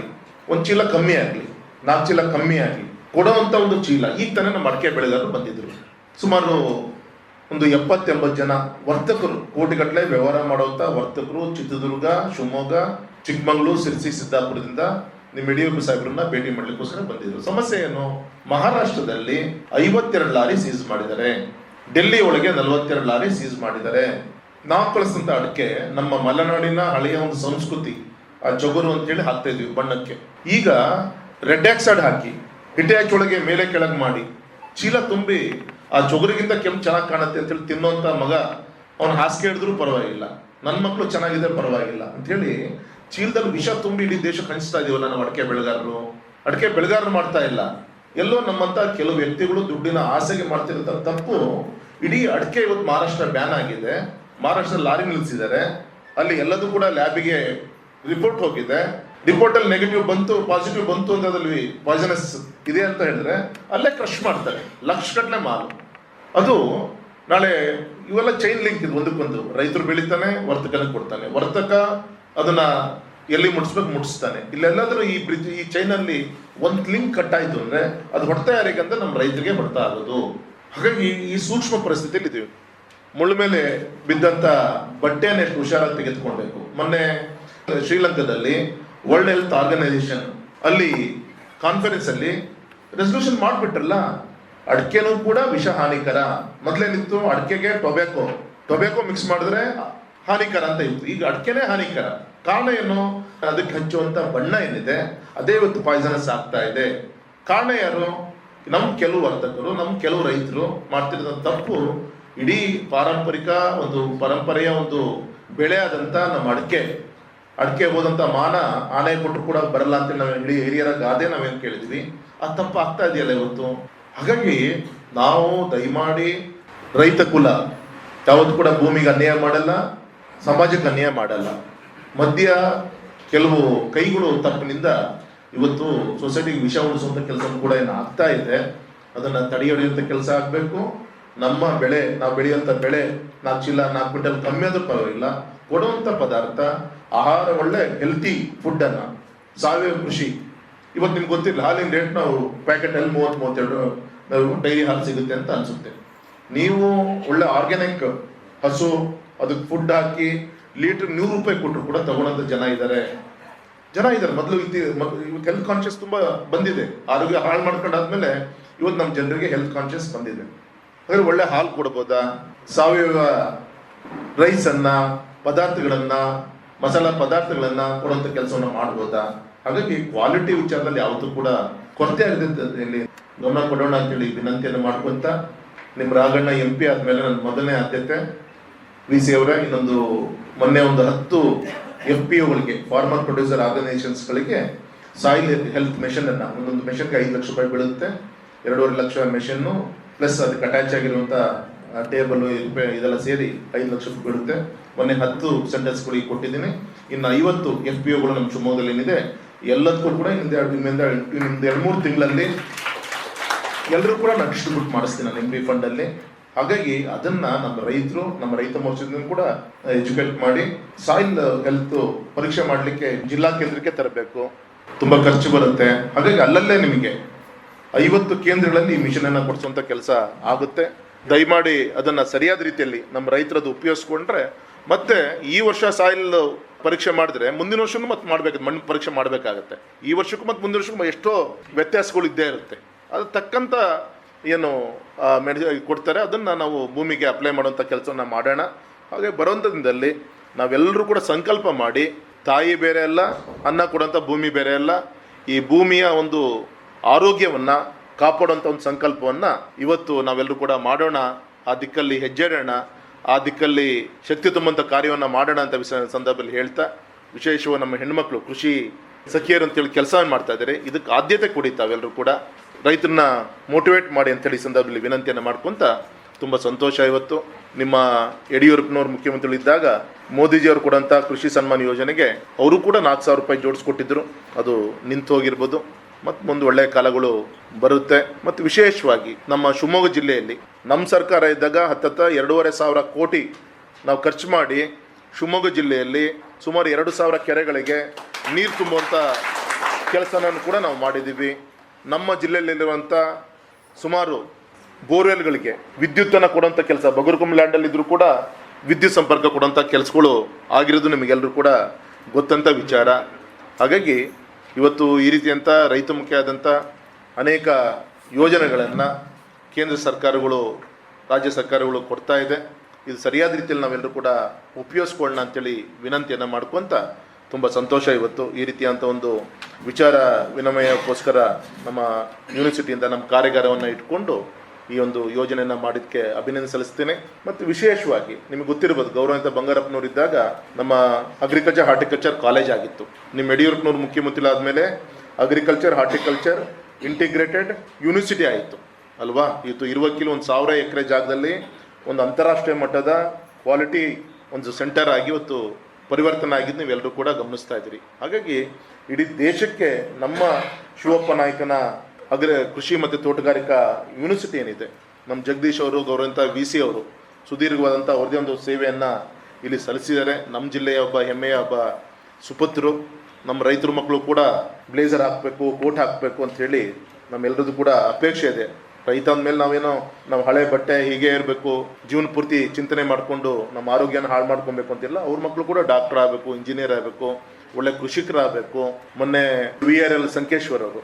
ಒಂದು ಚೀಲ ಕಮ್ಮಿ ಆಗಲಿ, 4 ಚೀಲ ಕಮ್ಮಿ ಆಗಲಿ ಕೊಡೋವಂಥ ಒಂದು ಚೀಲ. ಈಗ ತಾನೇ ನಮ್ಮ ಅಡಿಕೆ ಬೆಳೆಗಾರರು ಬಂದಿದ್ರು, ಸುಮಾರು ಒಂದು 70-80 ಜನ ವರ್ತಕರು, ಕೋಟಿಗಟ್ಟಲೆ ವ್ಯವಹಾರ ಮಾಡುವಂತ ವರ್ತಕರು ಚಿತ್ರದುರ್ಗ, ಶಿವಮೊಗ್ಗ, ಚಿಕ್ಕಮಗಳೂರು, ಸಿರ್ಸಿ, ಸಿದ್ದಾಪುರದಿಂದ ನಿಮ್ಮ ಯಡಿಯೂರಪ್ಪ ಸಾಹೇಬ್ರನ್ನ ಭೇಟಿ ಮಾಡ್ಲಿಕ್ಕೋಸ್ಕರ ಬಂದಿದ್ರು. ಸಮಸ್ಯೆ ಏನು? ಮಹಾರಾಷ್ಟ್ರದಲ್ಲಿ 52 ಲಾರಿ ಸೀಸ್ ಮಾಡಿದ್ದಾರೆ, ಡೆಲ್ಲಿ ಒಳಗೆ 42 ಲಾರಿ ಸೀಸ್ ಮಾಡಿದ್ದಾರೆ. ನಾವು ಕಳಿಸಿದಂತ ಅಡಿಕೆ ನಮ್ಮ ಮಲೆನಾಡಿನ ಹಳೆಯ ಒಂದು ಸಂಸ್ಕೃತಿ, ಆ ಚೊಗರು ಅಂತೇಳಿ ಹಾಕ್ತಾ ಇದ್ವಿ ಬಣ್ಣಕ್ಕೆ. ಈಗ ರೆಡ್ ಆಕ್ಸೈಡ್ ಹಾಕಿ ಹಿಟ್ಯಾಚ್ ಒಳಗೆ ಮೇಲೆ ಕೆಳಗೆ ಮಾಡಿ ಚೀಲ ತುಂಬಿ ಆ ಚೊಗರಿಗಿಂತ ಕೆಂಪು ಚೆನ್ನಾಗಿ ಕಾಣುತ್ತೆ ಅಂತೇಳಿ ತಿನ್ನುವಂತ ಮಗ ಅವ್ನು ಹಾಸಿಗೆ ಹಿಡಿದ್ರು ಪರವಾಗಿಲ್ಲ, ನನ್ನ ಮಕ್ಕಳು ಚೆನ್ನಾಗಿದೆ ಪರವಾಗಿಲ್ಲ ಅಂತೇಳಿ ಚೀಲದಲ್ಲಿ ವಿಷ ತುಂಬಿ ಇಡೀ ದೇಶಕ್ಕೆ ಹಂಚ್ತಾ ಇದೀವಲ್ಲ ನಾವು ಅಡಿಕೆ ಬೆಳೆಗಾರರು. ಅಡಿಕೆ ಬೆಳೆಗಾರರು ಮಾಡ್ತಾ ಇಲ್ಲ, ಎಲ್ಲೋ ನಮ್ಮಂತ ಕೆಲವು ವ್ಯಕ್ತಿಗಳು ದುಡ್ಡಿನ ಆಸೆಗೆ ಮಾಡ್ತಿರೋ ತಪ್ಪು. ಇಡೀ ಅಡಿಕೆ ಇವತ್ತು ಮಹಾರಾಷ್ಟ್ರ ಬ್ಯಾನ್ ಆಗಿದೆ, ಮಹಾರಾಷ್ಟ್ರ ಲಾರಿ ನಿಲ್ಲಿಸಿದ್ದಾರೆ, ಅಲ್ಲಿ ಎಲ್ಲದೂ ಕೂಡ ಲ್ಯಾಬಿಗೆ ರಿಪೋರ್ಟ್ ಹೋಗಿದೆ. ರಿಪೋರ್ಟ್ ಅಲ್ಲಿ ನೆಗೆಟಿವ್ ಬಂತು, ಪಾಸಿಟಿವ್ ಬಂತು ಅಂತ ಅದ್ರಲ್ಲಿ ಪಾಯ್ಸನಸ್ ಇದೆ ಅಂತ ಹೇಳಿದ್ರೆ ಅಲ್ಲೇ ಕ್ರಶ್ ಮಾಡ್ತಾರೆ, ಲಕ್ಷಗಟ್ಟಲೆ ಮಾಲು. ಅದು ನಾಳೆ ಇವೆಲ್ಲ ಚೈನ್ ಲಿಂಕ್ ಇದು ಒಂದಕ್ಕೊಂದು. ರೈತರು ಬೆಳಿತಾನೆ, ವರ್ತಕನಿಗೆ ಕೊಡ್ತಾನೆ, ವರ್ತಕ ಅದನ್ನ ಎಲ್ಲಿ ಮುಟ್ಸ್ಬೇಕು ಮುಟ್ಸ್ತಾನೆ. ಇಲ್ಲೆಲ್ಲಾದ್ರೂ ಈ ಚೈನ್ ಅಲ್ಲಿ ಒಂದ್ ಲಿಂಕ್ ಕಟ್ ಆಯ್ತು ಅಂದ್ರೆ ಅದು ಹೊಡ್ತಾ ಯಾರಿಗಂದ್ರೆ ನಮ್ಮ ರೈತರಿಗೆ ಹೊಡ್ತಾ ಆಗೋದು. ಹಾಗಾಗಿ ಈ ಸೂಕ್ಷ್ಮ ಪರಿಸ್ಥಿತಿಯಲ್ಲಿ ಇದೀವಿ. ಮುಳ್ಳು ಮೇಲೆ ಬಿದ್ದಂತ ಬಟ್ಟೆಯನ್ನು ಎಷ್ಟು ಹುಷಾರಾಗಿ ತೆಗೆದುಕೊಳ್ಬೇಕು. ಮೊನ್ನೆ ಶ್ರೀಲಂಕಾದಲ್ಲಿ ವರ್ಲ್ಡ್ ಹೆಲ್ತ್ ಆರ್ಗನೈಸೇಷನ್ ಅಲ್ಲಿ ಕಾನ್ಫರೆನ್ಸ್ ಅಲ್ಲಿ ರೆಸಲ್ಯೂಷನ್ ಮಾಡ್ಬಿಟ್ರಲ್ಲ, ಅಡಿಕೆನೂ ಕೂಡ ವಿಷ ಹಾನಿಕರ. ಮೊದಲೇನಿತ್ತು ಅಡಿಕೆಗೆ ಟೊಬ್ಯಾಕೊ ಮಿಕ್ಸ್ ಮಾಡಿದ್ರೆ ಹಾನಿಕರ ಅಂತ ಇತ್ತು, ಈಗ ಅಡಿಕೆನೇ ಹಾನಿಕರ. ಕಾರಣ ಏನು? ಅದಕ್ಕೆ ಹಚ್ಚುವಂತ ಬಣ್ಣ ಏನಿದೆ ಅದೇ ಇವತ್ತು ಪಾಯ್ಸನಸ್ ಆಗ್ತಾ ಇದೆ. ಕಾರಣ ಯಾರು? ನಮ್ ಕೆಲವು ವರ್ತಕರು, ನಮ್ ಕೆಲವು ರೈತರು ಮಾಡ್ತಿರೋ ತಪ್ಪು. ಇಡೀ ಪರಂಪರೆಯ ಒಂದು ಬೆಳೆ ಆದಂತ ನಮ್ಮ ಅಡಿಕೆ ಅಡಿಕೆ ಹೋದಂತ ಮಾನ ಆನೆ ಕೊಟ್ಟರು ಕೂಡ ಬರಲ್ಲ ಅಂತ ನಾವು ಹಿರಿಯರ ಗಾದೆ ನಾವೇನು ಕೇಳಿದ್ವಿ, ಅದು ತಪ್ಪು ಆಗ್ತಾ ಇದೆಯಲ್ಲ ಇವತ್ತು. ಹಾಗಾಗಿ ನಾವು ದಯಮಾಡಿ ರೈತ ಕುಲ ಯಾವತ್ತು ಕೂಡ ಭೂಮಿಗೆ ಅನ್ಯಾಯ ಮಾಡಲ್ಲ, ಸಮಾಜಕ್ಕೆ ಅನ್ಯಾಯ ಮಾಡಲ್ಲ. ಮಧ್ಯ ಕೆಲವು ಕೈಗಳು ತಪ್ಪಿನಿಂದ ಇವತ್ತು ಸೊಸೈಟಿಗೆ ವಿಷ ಉಳಿಸುವಂತ ಕೆಲಸ ಕೂಡ ಏನು ಆಗ್ತಾ ಇದೆ. ಅದನ್ನ ತಡೆಹಿಡಿಯುವಂತ ಕೆಲಸ ಆಗಬೇಕು. ನಮ್ಮ ಬೆಳೆ, ನಾವು ಬೆಳೆಯುವಂತ ಬೆಳೆ 4 ಚೀಲ 4 ಕ್ವಿಂಟಲ್ ಕಮ್ಮಿ ಆದ್ರೂ ಪರವಾಗಿಲ್ಲ, ಕೊಡುವಂತ ಪದಾರ್ಥ ಆಹಾರ, ಒಳ್ಳೆ ಹೆಲ್ತಿ ಫುಡ್ ಅನ್ನ, ಸಾವಯವ ಕೃಷಿ. ಇವತ್ತು ನಿಮ್ಗೆ ಗೊತ್ತಿಲ್ಲ, ಹಾಲಿನ ರೇಟ್ ನಾವು ಪ್ಯಾಕೆಟ್ ಅಲ್ಲಿ 30-32 ಡೈರಿ ಹಾಲು ಸಿಗುತ್ತೆ ಅಂತ ಅನ್ಸುತ್ತೆ. ನೀವು ಒಳ್ಳೆ ಆರ್ಗ್ಯಾನಿಕ್ ಹಸು, ಅದಕ್ಕೆ ಫುಡ್ ಹಾಕಿ ಲೀಟರ್ 100 ರೂಪಾಯಿ ಕೊಟ್ಟರು ಕೂಡ ತಗೊಳ್ಳೋಂಥ ಜನ ಇದ್ದಾರೆ. ಮೊದಲು ಹೆಲ್ತ್ ಕಾನ್ಶಿಯಸ್ ತುಂಬಾ ಬಂದಿದೆ. ಆರೋಗ್ಯ ಹಾಳು ಮಾಡ್ಕೊಂಡಾದ್ಮೇಲೆ ಇವತ್ತು ನಮ್ಮ ಜನರಿಗೆ ಹೆಲ್ತ್ ಕಾನ್ಶಿಯಸ್ ಬಂದಿದೆ. ಹಾಗಾದ್ರೆ ಒಳ್ಳೆ ಹಾಲು ಕೊಡ್ಬೋದಾ, ಸಾವಯವ ರೈಸ್ ಅನ್ನ, ಪದಾರ್ಥಗಳನ್ನ, ಮಸಾಲಾ ಪದಾರ್ಥಗಳನ್ನ ಕೊಡುವಂತ ಕೆಲಸವನ್ನ ಮಾಡ್ಬೋದಾ? ಹಾಗಾಗಿ ಕ್ವಾಲಿಟಿ ವಿಚಾರದಲ್ಲಿ ಯಾವತ್ತೂ ಕೂಡ ಕೊರತೆ ಆಗದೆ ಇಲ್ಲಿ ಗಮನ ಕೊಡೋಣ ಅಂತೇಳಿ ವಿನಂತಿಯನ್ನು ಮಾಡ್ಕೊಂತ, ನಿಮ್ಮ ರಾಘಣ್ಣ MP ಆದ್ಮೇಲೆ ನನ್ನ ಮೊದಲನೇ ಆದ್ಯತೆ VC ಅವರೇ, ಇನ್ನೊಂದು ಮೊನ್ನೆ ಒಂದು 10 FPOಗಳಿಗೆ, ಫಾರ್ಮರ್ ಪ್ರೊಡ್ಯೂಸರ್ ಆರ್ಗನೈಸೇಷನ್ಸ್ಗಳಿಗೆ ಸಾಯಿಲ್ ಹೆಲ್ತ್ ಮೆಷಿನ್ ಅನ್ನ, ಒಂದೊಂದು ಮೆಷಿನ್ಗೆ 5 ಲಕ್ಷ ರೂಪಾಯಿ ಬೀಳುತ್ತೆ. 2.5 ಲಕ್ಷ ಮೆಷಿನ್ನು ಪ್ಲಸ್ ಅದಕ್ಕೆ ಅಟ್ಯಾಚ್ ಆಗಿರುವಂತ ಟೇಬಲ್ ಇದೆಲ್ಲ ಸೇರಿ 5 ಲಕ್ಷ ರೂಪಾಯಿ ಬೀಳುತ್ತೆ. ಮೊನ್ನೆ 10 ಸೆಂಟರ್ಸ್ಗಳಿಗೆ ಕೊಟ್ಟಿದ್ದೀನಿ. ಇನ್ನು 50 FPOಗಳು ನಮ್ಮ ಶಿವಮೊಗ್ಗದಲ್ಲಿ ಏನಿದೆ ಎಲ್ಲದಕ್ಕೂ ಕೂಡ ನಿಮ್ದು 2-3 ತಿಂಗಳಲ್ಲಿ ಎಲ್ಲರೂ ಕೂಡ ನಾನು ಡಿಸ್ಟ್ರಿಬ್ಯೂಟ್ ಮಾಡಿಸ್ತೀನಿ ನಾನು MP ಫಂಡ್ ಅಲ್ಲಿ. ಹಾಗಾಗಿ ಅದನ್ನ ನಮ್ಮ ರೈತರು, ನಮ್ಮ ರೈತ ಮೋರ್ಚಾದಿಂದ ಕೂಡ ಎಜುಕೇಟ್ ಮಾಡಿ ಸಾಯಿಲ್ ಹೆಲ್ತ್ ಪರೀಕ್ಷೆ ಮಾಡಲಿಕ್ಕೆ ಜಿಲ್ಲಾ ಕೇಂದ್ರಕ್ಕೆ ತರಬೇಕು. ತುಂಬಾ ಖರ್ಚು ಬರುತ್ತೆ. ಹಾಗಾಗಿ ಅಲ್ಲಲ್ಲೇ ನಿಮಗೆ 50 ಕೇಂದ್ರಗಳಲ್ಲಿ ಈ ಮಿಷನ್ ಅನ್ನ ಕೊಡಿಸುವಂತ ಕೆಲಸ ಆಗುತ್ತೆ. ದಯಮಾಡಿ ಅದನ್ನ ಸರಿಯಾದ ರೀತಿಯಲ್ಲಿ ನಮ್ಮ ರೈತರದ್ದು ಉಪಯೋಗಿಸ್ಕೊಂಡ್ರೆ, ಮತ್ತೆ ಈ ವರ್ಷ ಸಾಯಿಲ್ ಪರೀಕ್ಷೆ ಮಾಡಿದ್ರೆ ಮುಂದಿನ ವರ್ಷನೂ ಮತ್ತೆ ಮಾಡ್ಬೇಕು, ಮಣ್ಣು ಪರೀಕ್ಷೆ ಮಾಡಬೇಕಾಗತ್ತೆ. ಈ ವರ್ಷಕ್ಕೂ ಮತ್ತೆ ಮುಂದಿನ ವರ್ಷಕ್ಕೂ ಎಷ್ಟೋ ವ್ಯತ್ಯಾಸಗಳು ಇದ್ದೇ ಇರುತ್ತೆ. ಅದು ತಕ್ಕಂತ ಏನು ಕೊಡ್ತಾರೆ ಅದನ್ನ ನಾವು ಭೂಮಿಗೆ ಅಪ್ಲೈ ಮಾಡುವಂಥ ಕೆಲಸವನ್ನ ಮಾಡೋಣ. ಹಾಗೆ ಬರುವಂಥ ದಿನದಲ್ಲಿ ನಾವೆಲ್ಲರೂ ಕೂಡ ಸಂಕಲ್ಪ ಮಾಡಿ, ತಾಯಿ ಬೇರೆ ಅಲ್ಲ, ಅನ್ನ ಕೊಡುವಂಥ ಭೂಮಿ ಬೇರೆ ಅಲ್ಲ, ಈ ಭೂಮಿಯ ಒಂದು ಆರೋಗ್ಯವನ್ನ ಕಾಪಾಡುವಂಥ ಒಂದು ಸಂಕಲ್ಪವನ್ನ ಇವತ್ತು ನಾವೆಲ್ಲರೂ ಕೂಡ ಮಾಡೋಣ. ಆ ದಿಕ್ಕಲ್ಲಿ ಹೆಜ್ಜೆ ಇಡೋಣ, ಆ ದಿಕ್ಕಲ್ಲಿ ಶಕ್ತಿ ತುಂಬುವಂಥ ಕಾರ್ಯವನ್ನು ಮಾಡೋಣ ಅಂತ ಸಂದರ್ಭದಲ್ಲಿ ಹೇಳ್ತಾ, ವಿಶೇಷವಾಗಿ ನಮ್ಮ ಹೆಣ್ಮಕ್ಳು ಕೃಷಿ ಸಖಿಯರು ಅಂತೇಳಿ ಕೆಲಸ ಮಾಡ್ತಾ ಇದ್ದಾರೆ, ಇದಕ್ಕೆ ಆದ್ಯತೆ ಕೊಡಿ. ತಾವೆಲ್ಲರೂ ಕೂಡ ರೈತರನ್ನ ಮೋಟಿವೇಟ್ ಮಾಡಿ ಅಂತೇಳಿ ಸಂದರ್ಭದಲ್ಲಿ ವಿನಂತಿಯನ್ನು ಮಾಡ್ಕೊಂತ, ತುಂಬ ಸಂತೋಷ. ಇವತ್ತು ನಿಮ್ಮ ಯಡಿಯೂರಪ್ಪನವ್ರು ಮುಖ್ಯಮಂತ್ರಿಗಳು ಇದ್ದಾಗ ಮೋದಿಜಿಯವರು ಕೊಡೋಂಥ ಕೃಷಿ ಸನ್ಮಾನ ಯೋಜನೆಗೆ ಅವರು ಕೂಡ 4,000 ರೂಪಾಯಿ ಜೋಡಿಸ್ಕೊಟ್ಟಿದ್ರು. ಅದು ನಿಂತು ಹೋಗಿರ್ಬೋದು, ಮತ್ತು ಮುಂದೆ ಒಳ್ಳೆಯ ಕಾಲಗಳು ಬರುತ್ತೆ. ಮತ್ತು ವಿಶೇಷವಾಗಿ ನಮ್ಮ ಶಿವಮೊಗ್ಗ ಜಿಲ್ಲೆಯಲ್ಲಿ ನಮ್ಮ ಸರ್ಕಾರ ಇದ್ದಾಗ 2,500 ಕೋಟಿ ನಾವು ಖರ್ಚು ಮಾಡಿ ಶಿವಮೊಗ್ಗ ಜಿಲ್ಲೆಯಲ್ಲಿ ಸುಮಾರು 2,000 ಕೆರೆಗಳಿಗೆ ನೀರು ತುಂಬುವಂಥ ಕೆಲಸನ ಕೂಡ ನಾವು ಮಾಡಿದ್ದೀವಿ. ನಮ್ಮ ಜಿಲ್ಲೆಯಲ್ಲಿರುವಂಥ ಸುಮಾರು ಬೋರ್ವೆಲ್ಗಳಿಗೆ ವಿದ್ಯುತ್ತನ್ನು ಕೊಡುವಂಥ ಕೆಲಸ, ಬಗರ್ಕುಂ ಲ್ಯಾಂಡಲ್ಲಿ ಇದ್ರೂ ಕೂಡ ವಿದ್ಯುತ್ ಸಂಪರ್ಕ ಕೊಡುವಂಥ ಕೆಲಸಗಳು ಆಗಿರೋದು ನಿಮಗೆಲ್ಲರೂ ಕೂಡ ಗೊತ್ತಂಥ ವಿಚಾರ. ಹಾಗಾಗಿ ಇವತ್ತು ಈ ರೀತಿಯಂಥ ರೈತಮುಖಿ ಆದಂಥ ಅನೇಕ ಯೋಜನೆಗಳನ್ನು ಕೇಂದ್ರ ಸರ್ಕಾರಗಳು, ರಾಜ್ಯ ಸರ್ಕಾರಗಳು ಕೊಡ್ತಾ ಇದೆ. ಇದು ಸರಿಯಾದ ರೀತಿಯಲ್ಲಿ ನಾವೆಲ್ಲರೂ ಕೂಡ ಉಪಯೋಗಿಸ್ಕೊಳ್ಳೋಣ ಅಂತೇಳಿ ವಿನಂತಿಯನ್ನು ಮಾಡ್ಕೊತ, ತುಂಬ ಸಂತೋಷ. ಇವತ್ತು ಈ ರೀತಿಯಂಥ ಒಂದು ವಿಚಾರ ವಿನಿಮಯಕ್ಕೋಸ್ಕರ ನಮ್ಮ ಯೂನಿವರ್ಸಿಟಿಯಿಂದ ನಮ್ಮ ಕಾರ್ಯಾಗಾರವನ್ನು ಇಟ್ಕೊಂಡು ಈ ಒಂದು ಯೋಜನೆಯನ್ನು ಮಾಡಿದ್ದಕ್ಕೆ ಅಭಿನಂದನೆ ಸಲ್ಲಿಸ್ತೇನೆ. ಮತ್ತು ವಿಶೇಷವಾಗಿ ನಿಮಗೆ ಗೊತ್ತಿರ್ಬೋದು, ಗೌರವಾನ್ವಿತ ಬಂಗಾರಪ್ಪನವ್ರು ಇದ್ದಾಗ ನಮ್ಮ ಅಗ್ರಿಕಲ್ಚರ್ ಹಾರ್ಟಿಕಲ್ಚರ್ ಕಾಲೇಜ್ ಆಗಿತ್ತು. ನಿಮ್ಮ ಯಡಿಯೂರಪ್ಪನವ್ರು ಮುಖ್ಯಮಂತ್ರಿ ಆದಮೇಲೆ ಅಗ್ರಿಕಲ್ಚರ್ ಹಾರ್ಟಿಕಲ್ಚರ್ ಇಂಟಿಗ್ರೇಟೆಡ್ ಯೂನಿವರ್ಸಿಟಿ ಆಯಿತು ಅಲ್ವಾ. ಇವತ್ತು 1,000 ಎಕರೆ ಜಾಗದಲ್ಲಿ ಒಂದು ಅಂತಾರಾಷ್ಟ್ರೀಯ ಮಟ್ಟದ ಕ್ವಾಲಿಟಿ ಒಂದು ಸೆಂಟರ್ ಆಗಿ ಇವತ್ತು ಪರಿವರ್ತನೆ ಆಗಿದ್ದು ನೀವೆಲ್ಲರೂ ಕೂಡ ಗಮನಿಸ್ತಾ ಇದ್ದೀರಿ. ಹಾಗಾಗಿ ಇಡೀ ದೇಶಕ್ಕೆ ನಮ್ಮ ಶಿವಪ್ಪ ನಾಯಕನ ಕೃಷಿ ಮತ್ತು ತೋಟಗಾರಿಕಾ ಯೂನಿವರ್ಸಿಟಿ ಏನಿದೆ, ನಮ್ಮ ಜಗದೀಶ್ ಅವರು, ಗೌರವಂತ VC ಅವರು ಸುದೀರ್ಘವಾದಂಥ ಅವ್ರದೇ ಒಂದು ಸೇವೆಯನ್ನು ಇಲ್ಲಿ ಸಲ್ಲಿಸಿದ್ದಾರೆ. ನಮ್ಮ ಜಿಲ್ಲೆಯ ಒಬ್ಬ ಹೆಮ್ಮೆಯ ಒಬ್ಬ ಸುಪುತ್ರರು. ನಮ್ಮ ರೈತರ ಮಕ್ಕಳು ಕೂಡ ಬ್ಲೇಸರ್ ಹಾಕಬೇಕು, ಕೋಟ್ ಹಾಕಬೇಕು ಅಂಥೇಳಿ ನಮ್ಮೆಲ್ಲರದ್ದು ಕೂಡ ಅಪೇಕ್ಷೆ ಇದೆ. ರೈತ ಅಂದಮೇಲೆ ನಾವು ಹಳೆ ಬಟ್ಟೆ ಹೀಗೆ ಇರಬೇಕು, ಜೀವನ ಪೂರ್ತಿ ಚಿಂತನೆ ಮಾಡಿಕೊಂಡು ನಮ್ಮ ಆರೋಗ್ಯನ ಹಾಳು ಮಾಡ್ಕೊಬೇಕು ಅಂತಿಲ್ಲ. ಅವ್ರ ಮಕ್ಕಳು ಕೂಡ ಡಾಕ್ಟರ್ ಆಗಬೇಕು, ಇಂಜಿನಿಯರ್ ಆಗಬೇಕು, ಒಳ್ಳೆ ಕೃಷಿಕರಾಗಬೇಕು. ಮೊನ್ನೆ VRL ಸಂಕೇಶ್ವರ್ ಅವರು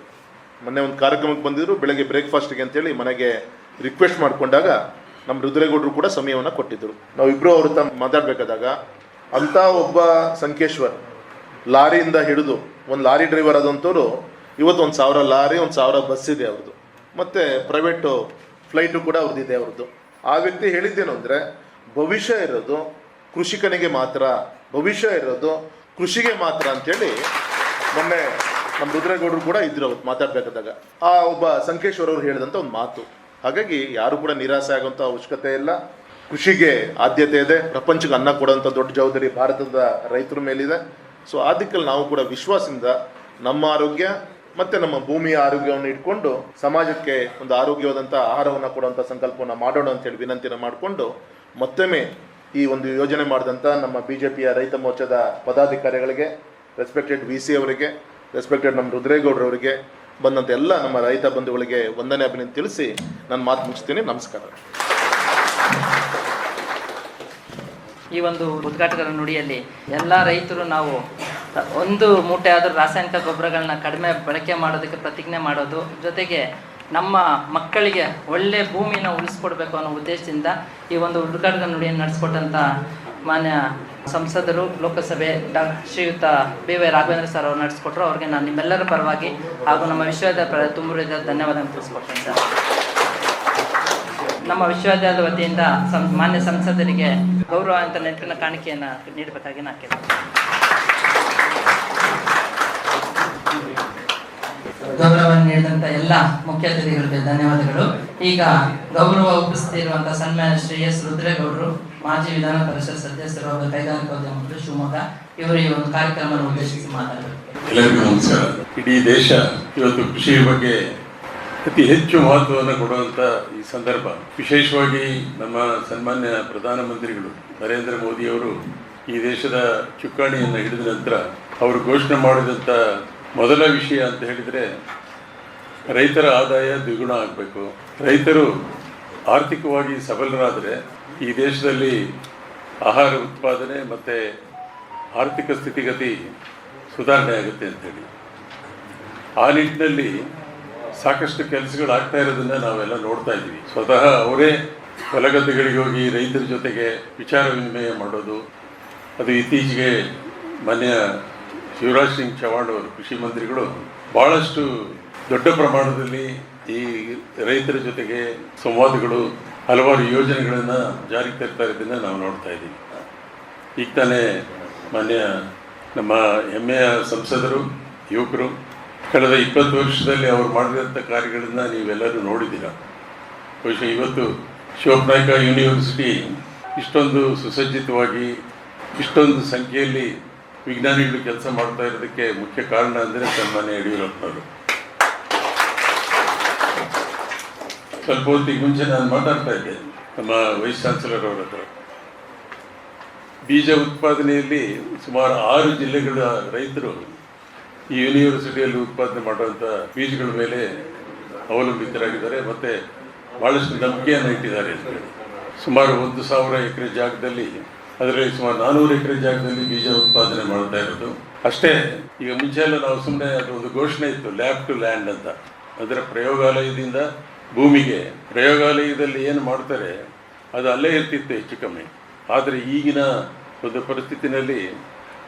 ಮೊನ್ನೆ ಒಂದು ಕಾರ್ಯಕ್ರಮಕ್ಕೆ ಬಂದಿದ್ರು, ಬೆಳಗ್ಗೆ ಬ್ರೇಕ್ಫಾಸ್ಟ್ಗೆ ಅಂತೇಳಿ ಮನೆಗೆ ರಿಕ್ವೆಸ್ಟ್ ಮಾಡಿಕೊಂಡಾಗ ನಮ್ಮ ರುದ್ರೇಗೌಡರು ಕೂಡ ಸಮಯವನ್ನು ಕೊಟ್ಟಿದ್ದರು. ನಾವಿಬ್ಬರು ಅವ್ರ ಮಾತಾಡಬೇಕಾದಾಗ ಅಂಥ ಒಬ್ಬ ಸಂಕೇಶ್ವರ್ ಲಾರಿಯಿಂದ ಹಿಡಿದು ಒಂದು ಲಾರಿ ಡ್ರೈವರ್ ಆದಂಥವ್ರು ಇವತ್ತು 1,000 ಲಾರಿ, 1,000 ಬಸ್ ಇದೆ ಅವ್ರದ್ದು, ಮತ್ತು ಪ್ರೈವೇಟು ಫ್ಲೈಟು ಕೂಡ ಅವ್ರದ್ದಿದೆ ಅವ್ರದ್ದು. ಆ ವ್ಯಕ್ತಿ ಹೇಳಿದ್ದೇನು ಅಂದರೆ, ಭವಿಷ್ಯ ಇರೋದು ಕೃಷಿಕನಿಗೆ ಮಾತ್ರ, ಭವಿಷ್ಯ ಇರೋದು ಕೃಷಿಗೆ ಮಾತ್ರ ಅಂತೇಳಿ ಮೊನ್ನೆ ನಮ್ಮ ರುದ್ರೇಗೌಡರು ಕೂಡ ಇದ್ರು ಅವತ್ತು ಮಾತಾಡ್ಬೇಕಾದಾಗ ಆ ಒಬ್ಬ ಸಂಕೇಶ್ವರ್ ಅವರು ಹೇಳಿದಂಥ ಒಂದು ಮಾತು. ಹಾಗಾಗಿ ಯಾರು ಕೂಡ ನಿರಾಸೆ ಆಗುವಂಥ ಅವಶ್ಯಕತೆ ಇಲ್ಲ. ಕೃಷಿಗೆ ಆದ್ಯತೆ ಇದೆ. ಪ್ರಪಂಚಕ್ಕೆ ಅನ್ನ ಕೊಡುವಂಥ ದೊಡ್ಡ ಜವಾಬ್ದಾರಿ ಭಾರತದ ರೈತರ ಮೇಲಿದೆ. ಸೊ ಆ ದಿಕ್ಕಲ್ಲಿ ನಾವು ಕೂಡ ವಿಶ್ವಾಸದಿಂದ ನಮ್ಮ ಆರೋಗ್ಯ ಮತ್ತು ನಮ್ಮ ಭೂಮಿಯ ಆರೋಗ್ಯವನ್ನು ಇಟ್ಕೊಂಡು ಸಮಾಜಕ್ಕೆ ಒಂದು ಆರೋಗ್ಯವಾದಂಥ ಆಹಾರವನ್ನು ಕೊಡುವಂಥ ಸಂಕಲ್ಪವನ್ನು ಮಾಡೋಣ ಅಂತೇಳಿ ವಿನಂತಿಯನ್ನು ಮಾಡಿಕೊಂಡು ಮತ್ತೊಮ್ಮೆ ಈ ಒಂದು ಯೋಜನೆ ಮಾಡಿದಂಥ ನಮ್ಮ BJPಯ ರೈತ ಮೋರ್ಚಾದ ಪದಾಧಿಕಾರಿಗಳಿಗೆ, ರೆಸ್ಪೆಕ್ಟೆಡ್ VC ಅವರಿಗೆ, ರೆಸ್ಪೆಕ್ಟೆಡ್ ನಮ್ಮ ರುದ್ರೇಗೌಡರವರಿಗೆ, ಬಂದಂಥ ಎಲ್ಲ ನಮ್ಮ ರೈತ ಬಂಧುಗಳಿಗೆ ವಂದನೆ ಅಭಿನಂದನೆ ತಿಳಿಸಿ ನಾನು ಮಾತು ಮುಗಿಸ್ತೀನಿ. ನಮಸ್ಕಾರ. ಈ ಒಂದು ಉದ್ಘಾಟಕರ ನುಡಿಯಲ್ಲಿ ಎಲ್ಲ ರೈತರು ನಾವು ಒಂದು ಮೂಟೆ ಆದರೂ ರಾಸಾಯನಿಕ ಗೊಬ್ಬರಗಳನ್ನ ಕಡಿಮೆ ಬಳಕೆ ಮಾಡೋದಕ್ಕೆ ಪ್ರತಿಜ್ಞೆ ಮಾಡೋದು, ಜೊತೆಗೆ ನಮ್ಮ ಮಕ್ಕಳಿಗೆ ಒಳ್ಳೆ ಭೂಮಿನ ಉಳಿಸ್ಕೊಡ್ಬೇಕು ಅನ್ನೋ ಉದ್ದೇಶದಿಂದ ಈ ಒಂದು ಉದ್ಘಾಟಕರ ನುಡಿಯನ್ನು ನಡೆಸ್ಕೊಟ್ಟಂಥ ಮಾನ್ಯ ಸಂಸದರು, ಲೋಕಸಭೆ ಶ್ರೀಯುತ BY ರಾಘವೇಂದ್ರ ಸರ್ ಅವರು ನಡೆಸ್ಕೊಟ್ರು. ಅವ್ರಿಗೆ ನಾನು ನಿಮ್ಮೆಲ್ಲರ ಪರವಾಗಿ ಹಾಗೂ ನಮ್ಮ ವಿಶ್ವವಿದ್ಯಾಲಯದ ತುಂಬ ಧನ್ಯವಾದ ತಿಳಿಸ್ಕೊಡ್ತೇನೆ ಸರ್. ನಮ್ಮ ವಿಶ್ವವಿದ್ಯಾಲಯದ ವತಿಯಿಂದ ಮಾನ್ಯ ಸಂಸದರಿಗೆ ಗೌರವ ಅಂತ ನೆನಪಿನ ಕಾಣಿಕೆಯನ್ನು ನೀಡಬೇಕಾಗಿ ನಾನು ಕೇಳ್ತೇನೆ. ಗೌರವವನ್ನು ನೀಡಿದಂಥ ಎಲ್ಲ ಮುಖ್ಯ ಅತಿಥಿಗಳಿಗೆ ಧನ್ಯವಾದಗಳು. ಈಗ ಗೌರವ ಉಪಸ್ಥಿತಿರುವಂತಹ ಸನ್ಮಾನ್ಯ ಶ್ರೀ S. ರುದ್ರೇಗೌಡರು, ಮಾಜಿ ವಿಧಾನ ಪರಿಷತ್ ಸದಸ್ಯರು ಹಾಗೂ ಕೈಗಾರಿಕೋದ್ಯಮಗಳು, ಶಿವಮೊಗ್ಗ, ಇವರು ಈ ಒಂದು ಕಾರ್ಯಕ್ರಮವನ್ನು ಉದ್ದೇಶಿಸಿ ಮಾತಾಡಬೇಕು. ಎಲ್ಲರಿಗೂ ನಮಸ್ಕಾರ. ಇಡೀ ದೇಶ ಇವತ್ತು ಕೃಷಿ ಬಗ್ಗೆ ಅತಿ ಹೆಚ್ಚು ಮಹತ್ವವನ್ನು ಕೊಡುವಂಥ ಈ ಸಂದರ್ಭ, ವಿಶೇಷವಾಗಿ ನಮ್ಮ ಸನ್ಮಾನ್ಯ ಪ್ರಧಾನಮಂತ್ರಿಗಳು ನರೇಂದ್ರ ಮೋದಿಯವರು ಈ ದೇಶದ ಚುಕ್ಕಾಣಿಯನ್ನು ಹಿಡಿದ ನಂತರ ಅವರು ಘೋಷಣೆ ಮಾಡಿದಂಥ ಮೊದಲ ವಿಷಯ ಅಂತ ಹೇಳಿದರೆ ರೈತರ ಆದಾಯ ದ್ವಿಗುಣ ಆಗಬೇಕು. ರೈತರು ಆರ್ಥಿಕವಾಗಿ ಸಬಲರಾದರೆ ಈ ದೇಶದಲ್ಲಿ ಆಹಾರ ಉತ್ಪಾದನೆ ಮತ್ತು ಆರ್ಥಿಕ ಸ್ಥಿತಿಗತಿ ಸುಧಾರಣೆ ಆಗುತ್ತೆ ಅಂತೇಳಿ ಆ ನಿಟ್ಟಿನಲ್ಲಿ ಸಾಕಷ್ಟು ಕೆಲಸಗಳಾಗ್ತಾ ಇರೋದನ್ನು ನಾವೆಲ್ಲ ನೋಡ್ತಾ ಇದ್ದೀವಿ. ಸ್ವತಃ ಅವರೇ ಹೊಲಗದ್ದೆಗಳಿಗೆ ಹೋಗಿ ರೈತರ ಜೊತೆಗೆ ವಿಚಾರ ವಿನಿಮಯ ಮಾಡೋದು, ಅದು ಇತ್ತೀಚೆಗೆ ಮಾನ್ಯ ಶಿವರಾಜ್ ಸಿಂಗ್ ಚೌಹಾಣ್ ಅವರು ಕೃಷಿ ಮಂತ್ರಿಗಳು ಭಾಳಷ್ಟು ದೊಡ್ಡ ಪ್ರಮಾಣದಲ್ಲಿ ಈ ರೈತರ ಜೊತೆಗೆ ಸಂವಾದಗಳು, ಹಲವಾರು ಯೋಜನೆಗಳನ್ನು ಜಾರಿಗೆ ತರ್ತಾ ಇರೋದನ್ನು ನಾವು ನೋಡ್ತಾ ಇದ್ದೀವಿ. ಈಗ ತಾನೇ ಮಾನ್ಯ ನಮ್ಮ ಹೆಮ್ಮೆಯ ಸಂಸದರು, ಯುವಕರು ಕಳೆದ 20 ವರ್ಷದಲ್ಲಿ ಅವರು ಮಾಡಿದಂಥ ಕಾರ್ಯಗಳನ್ನು ನೀವೆಲ್ಲರೂ ನೋಡಿದ್ದೀರ. ಬಹುಶಃ ಇವತ್ತು ಶಿವಪ್ನಾಯಕ ಯೂನಿವರ್ಸಿಟಿ ಇಷ್ಟೊಂದು ಸುಸಜ್ಜಿತವಾಗಿ ಇಷ್ಟೊಂದು ಸಂಖ್ಯೆಯಲ್ಲಿ ವಿಜ್ಞಾನಿಗಳು ಕೆಲಸ ಮಾಡ್ತಾ ಇರೋದಕ್ಕೆ ಮುಖ್ಯ ಕಾರಣ ಅಂದರೆ ಸನ್ಮಾನ್ಯ ಯಡಿಯೂರಪ್ಪನವರು. ಸ್ವಲ್ಪ ಹೊತ್ತಿಗೆ ಮುಂಚೆ ನಾನು ಮಾತಾಡ್ತಾ ಇದ್ದೆ ನಮ್ಮ ವೈಸ್ ಚಾನ್ಸಲರ್ ಅವರ ಹತ್ರ. ಬೀಜ ಉತ್ಪಾದನೆಯಲ್ಲಿ ಸುಮಾರು 6 ಜಿಲ್ಲೆಗಳ ರೈತರು ಈ ಯೂನಿವರ್ಸಿಟಿಯಲ್ಲಿ ಉತ್ಪಾದನೆ ಮಾಡುವಂಥ ಬೀಜಗಳ ಮೇಲೆ ಅವಲಂಬಿತರಾಗಿದ್ದಾರೆ ಮತ್ತು ಭಾಳಷ್ಟು ನಂಬಿಕೆಯನ್ನು ಇಟ್ಟಿದ್ದಾರೆ ಅಂತೇಳಿ. ಸುಮಾರು 1,000 ಎಕರೆ ಜಾಗದಲ್ಲಿ, ಅದರಲ್ಲಿ ಸುಮಾರು 400 ಎಕರೆ ಜಾಗದಲ್ಲಿ ಬೀಜ ಉತ್ಪಾದನೆ ಮಾಡ್ತಾ ಇರೋದು. ಅಷ್ಟೇ, ಈಗ ಮುಂಚೆ ಎಲ್ಲ ನಾವು ಸುಮ್ಮನೆ ಅದು ಒಂದು ಘೋಷಣೆ ಇತ್ತು, ಲ್ಯಾಬ್ ಟು ಲ್ಯಾಂಡ್ ಅಂತ. ಅದರ ಪ್ರಯೋಗಾಲಯದಿಂದ ಭೂಮಿಗೆ, ಪ್ರಯೋಗಾಲಯದಲ್ಲಿ ಏನು ಮಾಡ್ತಾರೆ ಅದು ಅಲ್ಲೇ ಇರ್ತಿತ್ತು ಹೆಚ್ಚು ಕಮ್ಮಿ. ಆದರೆ ಈಗಿನ ಒಂದು ಪರಿಸ್ಥಿತಿನಲ್ಲಿ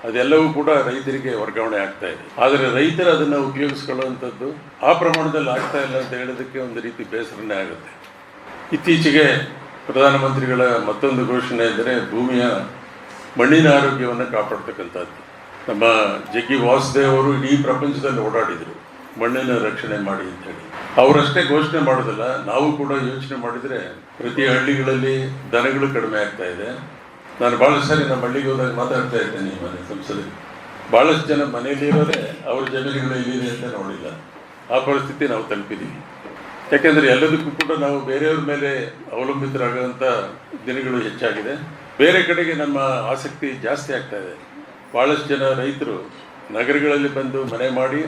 ಅದೆಲ್ಲವೂ ಕೂಡ ರೈತರಿಗೆ ವರ್ಗಾವಣೆ ಆಗ್ತಾ ಇದೆ. ಆದರೆ ರೈತರು ಅದನ್ನು ಉಪಯೋಗಿಸ್ಕೊಳ್ಳುವಂಥದ್ದು ಆ ಪ್ರಮಾಣದಲ್ಲಿ ಆಗ್ತಾ ಇಲ್ಲ ಅಂತ ಹೇಳೋದಕ್ಕೆ ಒಂದು ರೀತಿ ಬೇಸರನೇ ಆಗುತ್ತೆ. ಇತ್ತೀಚೆಗೆ ಪ್ರಧಾನಮಂತ್ರಿಗಳ ಮತ್ತೊಂದು ಘೋಷಣೆ ಎಂದರೆ ಭೂಮಿಯ ಮಣ್ಣಿನ ಆರೋಗ್ಯವನ್ನು ಕಾಪಾಡ್ತಕ್ಕಂಥದ್ದು. ನಮ್ಮ ಜಗ್ಗಿ ವಾಸುದೇವ್ ಅವರು ಇಡೀ ಪ್ರಪಂಚದಲ್ಲಿ ಓಡಾಡಿದರು ಮಣ್ಣಿನ ರಕ್ಷಣೆ ಮಾಡಿ ಅಂತೇಳಿ. ಅವರಷ್ಟೇ ಘೋಷಣೆ ಮಾಡೋದಿಲ್ಲ, ನಾವು ಕೂಡ ಯೋಚನೆ ಮಾಡಿದರೆ ಪ್ರತಿ ಹಳ್ಳಿಗಳಲ್ಲಿ ದನಗಳು ಕಡಿಮೆ ಆಗ್ತಾ ಇದೆ. ನಾನು ಭಾಳ ಸಾರಿ ನಮ್ಮ ಹಳ್ಳಿಗೆ ಹೋದಾಗ ಮಾತಾಡ್ತಾ ಇದ್ದೇನೆ. ಈ ಮನೆ ಸಂಸದರು ಭಾಳಷ್ಟು ಜನ ಮನೆಯಲ್ಲಿರೋರೆ ಅವ್ರ ಜಮೀನುಗಳು ಎಲ್ಲಿದೆ ಅಂತ ನೋಡಿಲ್ಲ. ಆ ಪರಿಸ್ಥಿತಿ ನಾವು ತಲುಪಿದ್ದೀವಿ. ಯಾಕೆಂದರೆ ಎಲ್ಲದಕ್ಕೂ ಕೂಡ ನಾವು ಬೇರೆಯವ್ರ ಮೇಲೆ ಅವಲಂಬಿತರಾಗುವಂಥ ದಿನಗಳು ಹೆಚ್ಚಾಗಿದೆ. ಬೇರೆ ಕಡೆಗೆ ನಮ್ಮ ಆಸಕ್ತಿ ಜಾಸ್ತಿ ಆಗ್ತಾ ಇದೆ. ಭಾಳಷ್ಟು ಜನ ರೈತರು ನಗರಗಳಲ್ಲಿ ಬಂದು ಮನೆ ಮಾಡಿ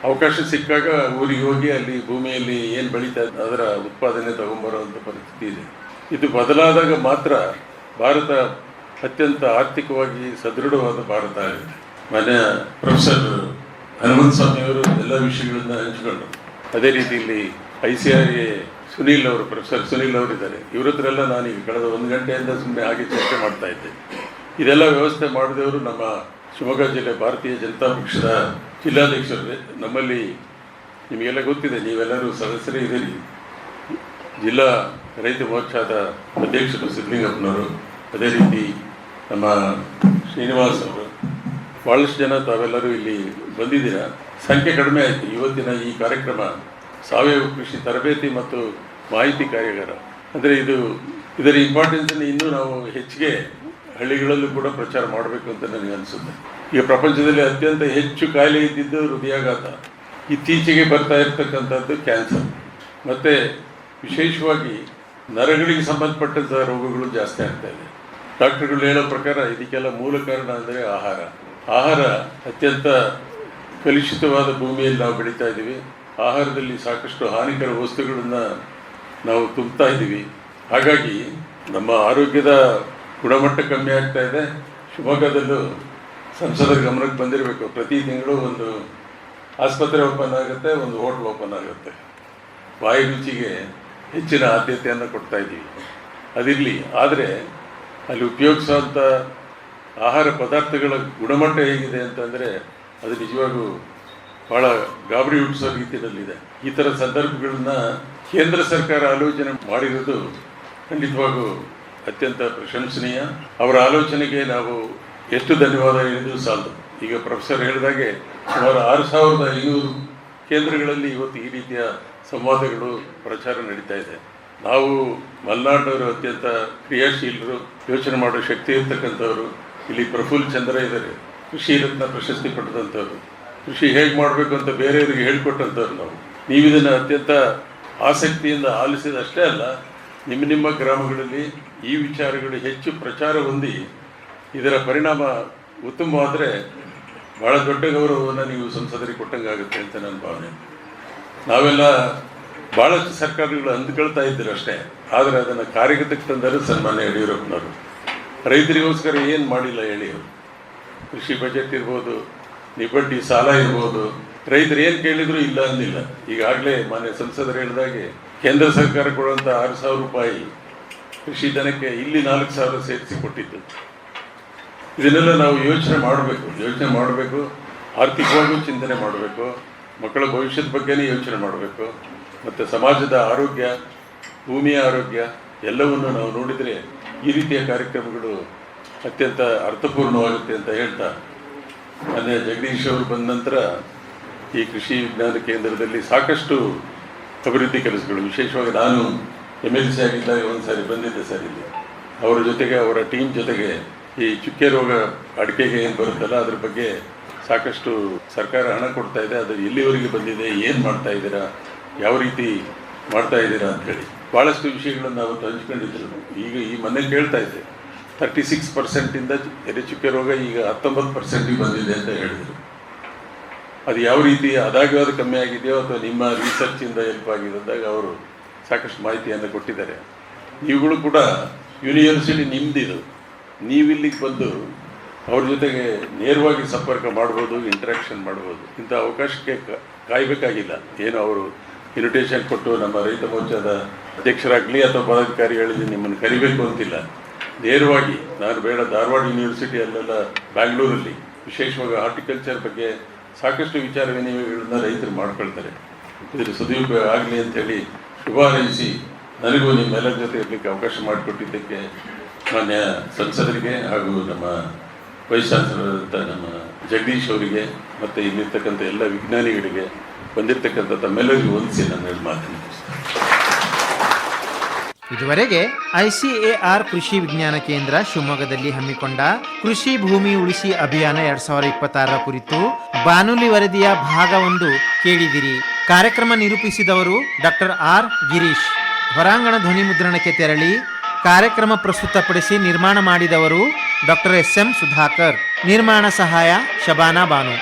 ಅವಕಾಶ ಸಿಕ್ಕಾಗ ಊರಿಗೆ ಹೋಗಿ ಅಲ್ಲಿ ಭೂಮಿಯಲ್ಲಿ ಏನು ಬೆಳೀತಾ ಇದೆ ಅದರ ಉತ್ಪಾದನೆ ತಗೊಂಬರುವಂಥ ಪರಿಸ್ಥಿತಿ ಇದೆ. ಇದು ಬದಲಾದಾಗ ಮಾತ್ರ ಭಾರತ ಅತ್ಯಂತ ಆರ್ಥಿಕವಾಗಿ ಸದೃಢವಾದ ಭಾರತ ಆಗಿದೆ. ಮಾನ್ಯ ಪ್ರೊಫೆಸರ್ ಹನುಮಂತ ಸ್ವಾಮಿಯವರು ಎಲ್ಲ ವಿಷಯಗಳನ್ನು ಹಂಚಿಕೊಂಡರು. ಅದೇ ರೀತಿಯಲ್ಲಿ ICRA ಸುನೀಲ್ ಅವರು, ಪ್ರೊಫೆಸರ್ ಸುನೀಲ್ ಅವರಿದ್ದಾರೆ. ಇವ್ರ ಹತ್ರ ಎಲ್ಲ ನಾನೀಗ ಕಳೆದ 1 ಗಂಟೆಯಿಂದ ಸುಮ್ಮನೆ ಹಾಗೆ ಚರ್ಚೆ ಮಾಡ್ತಾ ಇದ್ದೆ. ಇದೆಲ್ಲ ವ್ಯವಸ್ಥೆ ಮಾಡಿದವರು ನಮ್ಮ ಶಿವಮೊಗ್ಗ ಜಿಲ್ಲೆ ಭಾರತೀಯ ಜನತಾ ಪಕ್ಷದ ಜಿಲ್ಲಾಧ್ಯಕ್ಷರು. ನಮ್ಮಲ್ಲಿ ನಿಮಗೆಲ್ಲ ಗೊತ್ತಿದೆ, ನೀವೆಲ್ಲರೂ ಸದಸ್ಯರೇ ಇದ್ದೀರಿ. ಜಿಲ್ಲಾ ರೈತ ಮೋರ್ಚಾದ ಅಧ್ಯಕ್ಷರು ಸಿದ್ಧಲಿಂಗಪ್ಪನವರು, ಅದೇ ರೀತಿ ನಮ್ಮ ಶ್ರೀನಿವಾಸ್ ಅವರು, ಭಾಳಷ್ಟು ಜನ ತಾವೆಲ್ಲರೂ ಇಲ್ಲಿ ಬಂದಿದ್ದೀರಾ. ಸಂಖ್ಯೆ ಕಡಿಮೆ ಆಯಿತು. ಇವತ್ತಿನ ಈ ಕಾರ್ಯಕ್ರಮ ಸಾವಯವ ಕೃಷಿ ತರಬೇತಿ ಮತ್ತು ಮಾಹಿತಿ ಕಾರ್ಯಾಗಾರ ಅಂದರೆ ಇದರ ಇಂಪಾರ್ಟೆನ್ಸನ್ನು ಇನ್ನೂ ನಾವು ಹೆಚ್ಚಿಗೆ ಹಳ್ಳಿಗಳಲ್ಲೂ ಕೂಡ ಪ್ರಚಾರ ಮಾಡಬೇಕು ಅಂತ ನನಗೆ ಅನಿಸುತ್ತೆ. ಈಗ ಪ್ರಪಂಚದಲ್ಲಿ ಅತ್ಯಂತ ಹೆಚ್ಚು ಕಾಯಿಲೆ ಇದ್ದಿದ್ದು ಹೃದಯಾಘಾತ, ಇತ್ತೀಚೆಗೆ ಬರ್ತಾ ಇರ್ತಕ್ಕಂಥದ್ದು ಕ್ಯಾನ್ಸರ್, ಮತ್ತು ವಿಶೇಷವಾಗಿ ನರಗಳಿಗೆ ಸಂಬಂಧಪಟ್ಟಂಥ ರೋಗಗಳು ಜಾಸ್ತಿ ಆಗ್ತಾ ಇದೆ. ಡಾಕ್ಟರ್ಗಳು ಹೇಳೋ ಪ್ರಕಾರ ಇದಕ್ಕೆಲ್ಲ ಮೂಲ ಕಾರಣ ಅಂದರೆ ಆಹಾರ ಅತ್ಯಂತ ಕಲುಷಿತವಾದ ಭೂಮಿಯಲ್ಲಿ ನಾವು ಬೆಳೀತಾ ಇದ್ದೀವಿ. ಆಹಾರದಲ್ಲಿ ಸಾಕಷ್ಟು ಹಾನಿಕರ ವಸ್ತುಗಳನ್ನು ನಾವು ತುಂಬ್ತಾ ಇದ್ದೀವಿ. ಹಾಗಾಗಿ ನಮ್ಮ ಆರೋಗ್ಯದ ಗುಣಮಟ್ಟ ಕಮ್ಮಿ ಆಗ್ತಾ ಇದೆ. ಶಿವಮೊಗ್ಗದಲ್ಲೂ ಸಂಸದರ ಗಮನಕ್ಕೆ ಬಂದಿರಬೇಕು, ಪ್ರತಿ ತಿಂಗಳು ಒಂದು ಆಸ್ಪತ್ರೆ ಓಪನ್ ಆಗುತ್ತೆ, ಒಂದು ಹೋಟ್ಲ್ ಓಪನ್ ಆಗುತ್ತೆ. ಬಾಯಿ ರುಚಿಗೆ ಹೆಚ್ಚಿನ ಆದ್ಯತೆಯನ್ನು ಕೊಡ್ತಾ ಇದ್ದೀವಿ. ಅದಿರಲಿ, ಆದರೆ ಅಲ್ಲಿ ಉಪಯೋಗಿಸುವಂಥ ಆಹಾರ ಪದಾರ್ಥಗಳ ಗುಣಮಟ್ಟ ಹೇಗಿದೆ ಅಂತಂದರೆ ಅದು ನಿಜವಾಗೂ ಭಾಳ ಗಾಬರಿ ಹುಟ್ಟಿಸೋ ರೀತಿಯಲ್ಲಿದೆ. ಈ ಥರ ಸಂದರ್ಭಗಳನ್ನ ಕೇಂದ್ರ ಸರ್ಕಾರ ಆಲೋಚನೆ ಮಾಡಿರೋದು ಖಂಡಿತವಾಗೂ ಅತ್ಯಂತ ಪ್ರಶಂಸನೀಯ. ಅವರ ಆಲೋಚನೆಗೆ ನಾವು ಎಷ್ಟು ಧನ್ಯವಾದ ಹೇಳಿದ್ರು ಸಾಲದು. ಈಗ ಪ್ರೊಫೆಸರ್ ಹೇಳಿದಾಗೆ ಸುಮಾರು 6500 ಕೇಂದ್ರಗಳಲ್ಲಿ ಇವತ್ತು ಈ ರೀತಿಯ ಸಂವಾದಗಳು ಪ್ರಚಾರ ನಡೀತಾ ಇದೆ. ನಾವು ಮಲೆನಾಡಿನವರು ಅತ್ಯಂತ ಕ್ರಿಯಾಶೀಲರು, ಯೋಚನೆ ಮಾಡೋ ಶಕ್ತಿ ಇರ್ತಕ್ಕಂಥವ್ರು. ಇಲ್ಲಿ ಪ್ರಫುಲ್ ಚಂದ್ರ ಇದ್ದಾರೆ, ಕೃಷಿ ರತ್ನ ಪ್ರಶಸ್ತಿ ಪಡೆದಂಥವ್ರು, ಕೃಷಿ ಹೇಗೆ ಮಾಡಬೇಕು ಅಂತ ಬೇರೆಯವರಿಗೆ ಹೇಳಿಕೊಟ್ಟಂಥವ್ರು. ನೀವು ಇದನ್ನು ಅತ್ಯಂತ ಆಸಕ್ತಿಯಿಂದ ಆಲಿಸಿದಷ್ಟೇ ಅಲ್ಲ, ನಿಮ್ಮ ಗ್ರಾಮಗಳಲ್ಲಿ ಈ ವಿಚಾರಗಳು ಹೆಚ್ಚು ಪ್ರಚಾರ ಹೊಂದಿ ಇದರ ಪರಿಣಾಮ ಉತ್ತಮವಾದರೆ ಭಾಳ ದೊಡ್ಡ ಗೌರವವನ್ನು ನೀವು ಸಂಸದರಿಗೆ ಕೊಟ್ಟಂಗಾಗುತ್ತೆ ಅಂತ ನನ್ನ ಭಾವನೆ. ನಾವೆಲ್ಲ ಭಾಳಷ್ಟು ಸರ್ಕಾರಗಳು ಅಂದುಕೊಳ್ತಾ ಇದ್ದೀರ ಅಷ್ಟೇ, ಆದರೆ ಅದನ್ನು ಕಾರ್ಯಗತಕ್ಕೆ ತಂದರು ಸನ್ಮಾನ್ಯ ಯಡಿಯೂರಪ್ಪನವರು. ರೈತರಿಗೋಸ್ಕರ ಏನು ಮಾಡಿಲ್ಲ ಹೇಳಿ ಅವರು. ಕೃಷಿ ಬಜೆಟ್ ಇರ್ಬೋದು, ನಿಬಡ್ಡಿ ಸಾಲ ಇರ್ಬೋದು, ರೈತರು ಏನು ಕೇಳಿದರೂ ಇಲ್ಲ ಅಂದಿಲ್ಲ. ಈಗಾಗಲೇ ಮಾನ್ಯ ಸಂಸದರು ಹೇಳಿದಾಗೆ ಕೇಂದ್ರ ಸರ್ಕಾರ ಕೊಡುವಂಥ 6,000 ರೂಪಾಯಿ ಕೃಷಿ ದನಕ್ಕೆ ಇಲ್ಲಿ 4,000 ಸೇರಿಸಿ ಕೊಟ್ಟಿದ್ದು. ಇದನ್ನೆಲ್ಲ ನಾವು ಯೋಚನೆ ಮಾಡಬೇಕು, ಆರ್ಥಿಕವಾಗೂ ಚಿಂತನೆ ಮಾಡಬೇಕು, ಮಕ್ಕಳ ಭವಿಷ್ಯದ ಬಗ್ಗೆನೇ ಯೋಚನೆ ಮಾಡಬೇಕು, ಮತ್ತು ಸಮಾಜದ ಆರೋಗ್ಯ, ಭೂಮಿಯ ಆರೋಗ್ಯ ಎಲ್ಲವನ್ನು ನಾವು ನೋಡಿದರೆ ಈ ರೀತಿಯ ಕಾರ್ಯಕ್ರಮಗಳು ಅತ್ಯಂತ ಅರ್ಥಪೂರ್ಣವಾಗುತ್ತೆ ಅಂತ ಹೇಳ್ತಾ, ಮೊನ್ನೆ ಜಗದೀಶ್ ಅವರು ಬಂದ ನಂತರ ಈ ಕೃಷಿ ವಿಜ್ಞಾನ ಕೇಂದ್ರದಲ್ಲಿ ಸಾಕಷ್ಟು ಅಭಿವೃದ್ಧಿ ಕೆಲಸಗಳು, ವಿಶೇಷವಾಗಿ ನಾನು MLC ಆಗಿದ್ದಾಗ ಒಂದು ಸಾರಿ ಬಂದಿದ್ದೆ ಸರ್ ಇಲ್ಲಿ. ಅವರ ಜೊತೆಗೆ, ಅವರ ಟೀಮ್ ಜೊತೆಗೆ ಈ ಚುಕ್ಕೆ ರೋಗ ಅಡಿಕೆಗೆ ಏನು ಬರುತ್ತಲ್ಲ ಅದ್ರ ಬಗ್ಗೆ ಸಾಕಷ್ಟು ಸರ್ಕಾರ ಹಣ ಕೊಡ್ತಾ ಇದೆ. ಅದು ಎಲ್ಲಿವರೆಗೆ ಬಂದಿದೆ, ಏನು ಮಾಡ್ತಾ ಇದ್ದೀರಾ, ಯಾವ ರೀತಿ ಮಾಡ್ತಾ ಇದ್ದೀರಾ ಅಂಥೇಳಿ ಭಾಳಷ್ಟು ವಿಷಯಗಳನ್ನು ನಾವು ಹಂಚ್ಕೊಂಡಿದ್ರು. ಈಗ ಈ ಮೊನ್ನೆ ಕೇಳ್ತಾ ಇದ್ದೆ, 36% ಎರೆ ಚುಕ್ಕೆ ರೋಗ ಈಗ 19% ಬಂದಿದೆ ಅಂತ ಹೇಳಿದರು. ಅದು ಯಾವ ರೀತಿ ಅದಾಗ್ಯಾವುದು ಕಮ್ಮಿ ಆಗಿದೆಯೋ ಅಥವಾ ನಿಮ್ಮ ರಿಸರ್ಚಿಂದ ಹೆಲ್ಪ್ ಆಗಿದೆ ಅಂದಾಗ ಅವರು ಸಾಕಷ್ಟು ಮಾಹಿತಿಯನ್ನು ಕೊಟ್ಟಿದ್ದಾರೆ. ನೀವುಗಳು ಕೂಡ ಯೂನಿವರ್ಸಿಟಿ ನಿಮ್ಮದಿದು, ನೀವಿಲ್ಲಿಗೆ ಬಂದು ಅವ್ರ ಜೊತೆಗೆ ನೇರವಾಗಿ ಸಂಪರ್ಕ ಮಾಡ್ಬೋದು, ಇಂಟ್ರ್ಯಾಕ್ಷನ್ ಮಾಡ್ಬೋದು. ಇಂಥ ಅವಕಾಶಕ್ಕೆ ಕಾಯಬೇಕಾಗಿಲ್ಲ. ಏನು ಅವರು ಇನ್ವಿಟೇಷನ್ ಕೊಟ್ಟು ನಮ್ಮ ರೈತ ಮೋರ್ಚಾದ ಅಧ್ಯಕ್ಷರಾಗಲಿ ಅಥವಾ ಪದಾಧಿಕಾರಿಗಳಿಗೆ ನಿಮ್ಮನ್ನು ಕರಿಬೇಕು ಅಂತಿಲ್ಲ. ನೇರವಾಗಿ ನಾನು ಬೇಡ, ಧಾರವಾಡ ಯೂನಿವರ್ಸಿಟಿಯಲ್ಲೆಲ್ಲ, ಬ್ಯಾಂಗ್ಳೂರಲ್ಲಿ ವಿಶೇಷವಾಗಿ ಹಾರ್ಟಿಕಲ್ಚರ್ ಬಗ್ಗೆ ಸಾಕಷ್ಟು ವಿಚಾರ ವಿನಿಮಯಗಳನ್ನ ರೈತರು ಮಾಡ್ಕೊಳ್ತಾರೆ. ಇದರ ಸದುಪಯೋಗ ಆಗಲಿ ಅಂಥೇಳಿ ಶುಭ ಹಾರೈಸಿ ನನಗೂ ನಿಮ್ಮೆಲ್ಲರ ಜೊತೆ ಇರಲಿಕ್ಕೆ ಅವಕಾಶ ಮಾಡಿಕೊಟ್ಟಿದ್ದಕ್ಕೆ ಮಾನ್ಯ ಸಂಸದರಿಗೆ ಹಾಗೂ ನಮ್ಮ ವೈಸ್ ಚಾನ್ಸಲರ್ ನಮ್ಮ ಜಗದೀಶ್ ಅವರಿಗೆ ಮತ್ತು ಇಲ್ಲಿರ್ತಕ್ಕಂಥ ಎಲ್ಲ ವಿಜ್ಞಾನಿಗಳಿಗೆ ಬಂದಿರತಕ್ಕಂಥ ತಮ್ಮೆಲ್ಲರಿಗೂ ವಂದಿಸಿ ನನ್ನ ಮಾತನ್ನು ಇದುವರೆಗೆ ICAR ಕೃಷಿ ವಿಜ್ಞಾನ ಕೇಂದ್ರ ಶಿವಮೊಗ್ಗದಲ್ಲಿ ಹಮ್ಮಿಕೊಂಡ ಕೃಷಿ ಭೂಮಿ ಉಳಿಸಿ ಅಭಿಯಾನ 2026 ಕುರಿತು ಬಾನುಲಿ ವರದಿಯ ಭಾಗ 1 ಕೇಳಿದಿರಿ. ಕಾರ್ಯಕ್ರಮ ನಿರೂಪಿಸಿದವರು ಡಾಕ್ಟರ್ R ಗಿರೀಶ್. ಹೊರಾಂಗಣ ಧ್ವನಿ ಮುದ್ರಣಕ್ಕೆ ತೆರಳಿ ಕಾರ್ಯಕ್ರಮ ಪ್ರಸ್ತುತಪಡಿಸಿ ನಿರ್ಮಾಣ ಮಾಡಿದವರು ಡಾಕ್ಟರ್ SM ಸುಧಾಕರ್. ನಿರ್ಮಾಣ ಸಹಾಯ ಶಬಾನಾ ಬಾನು.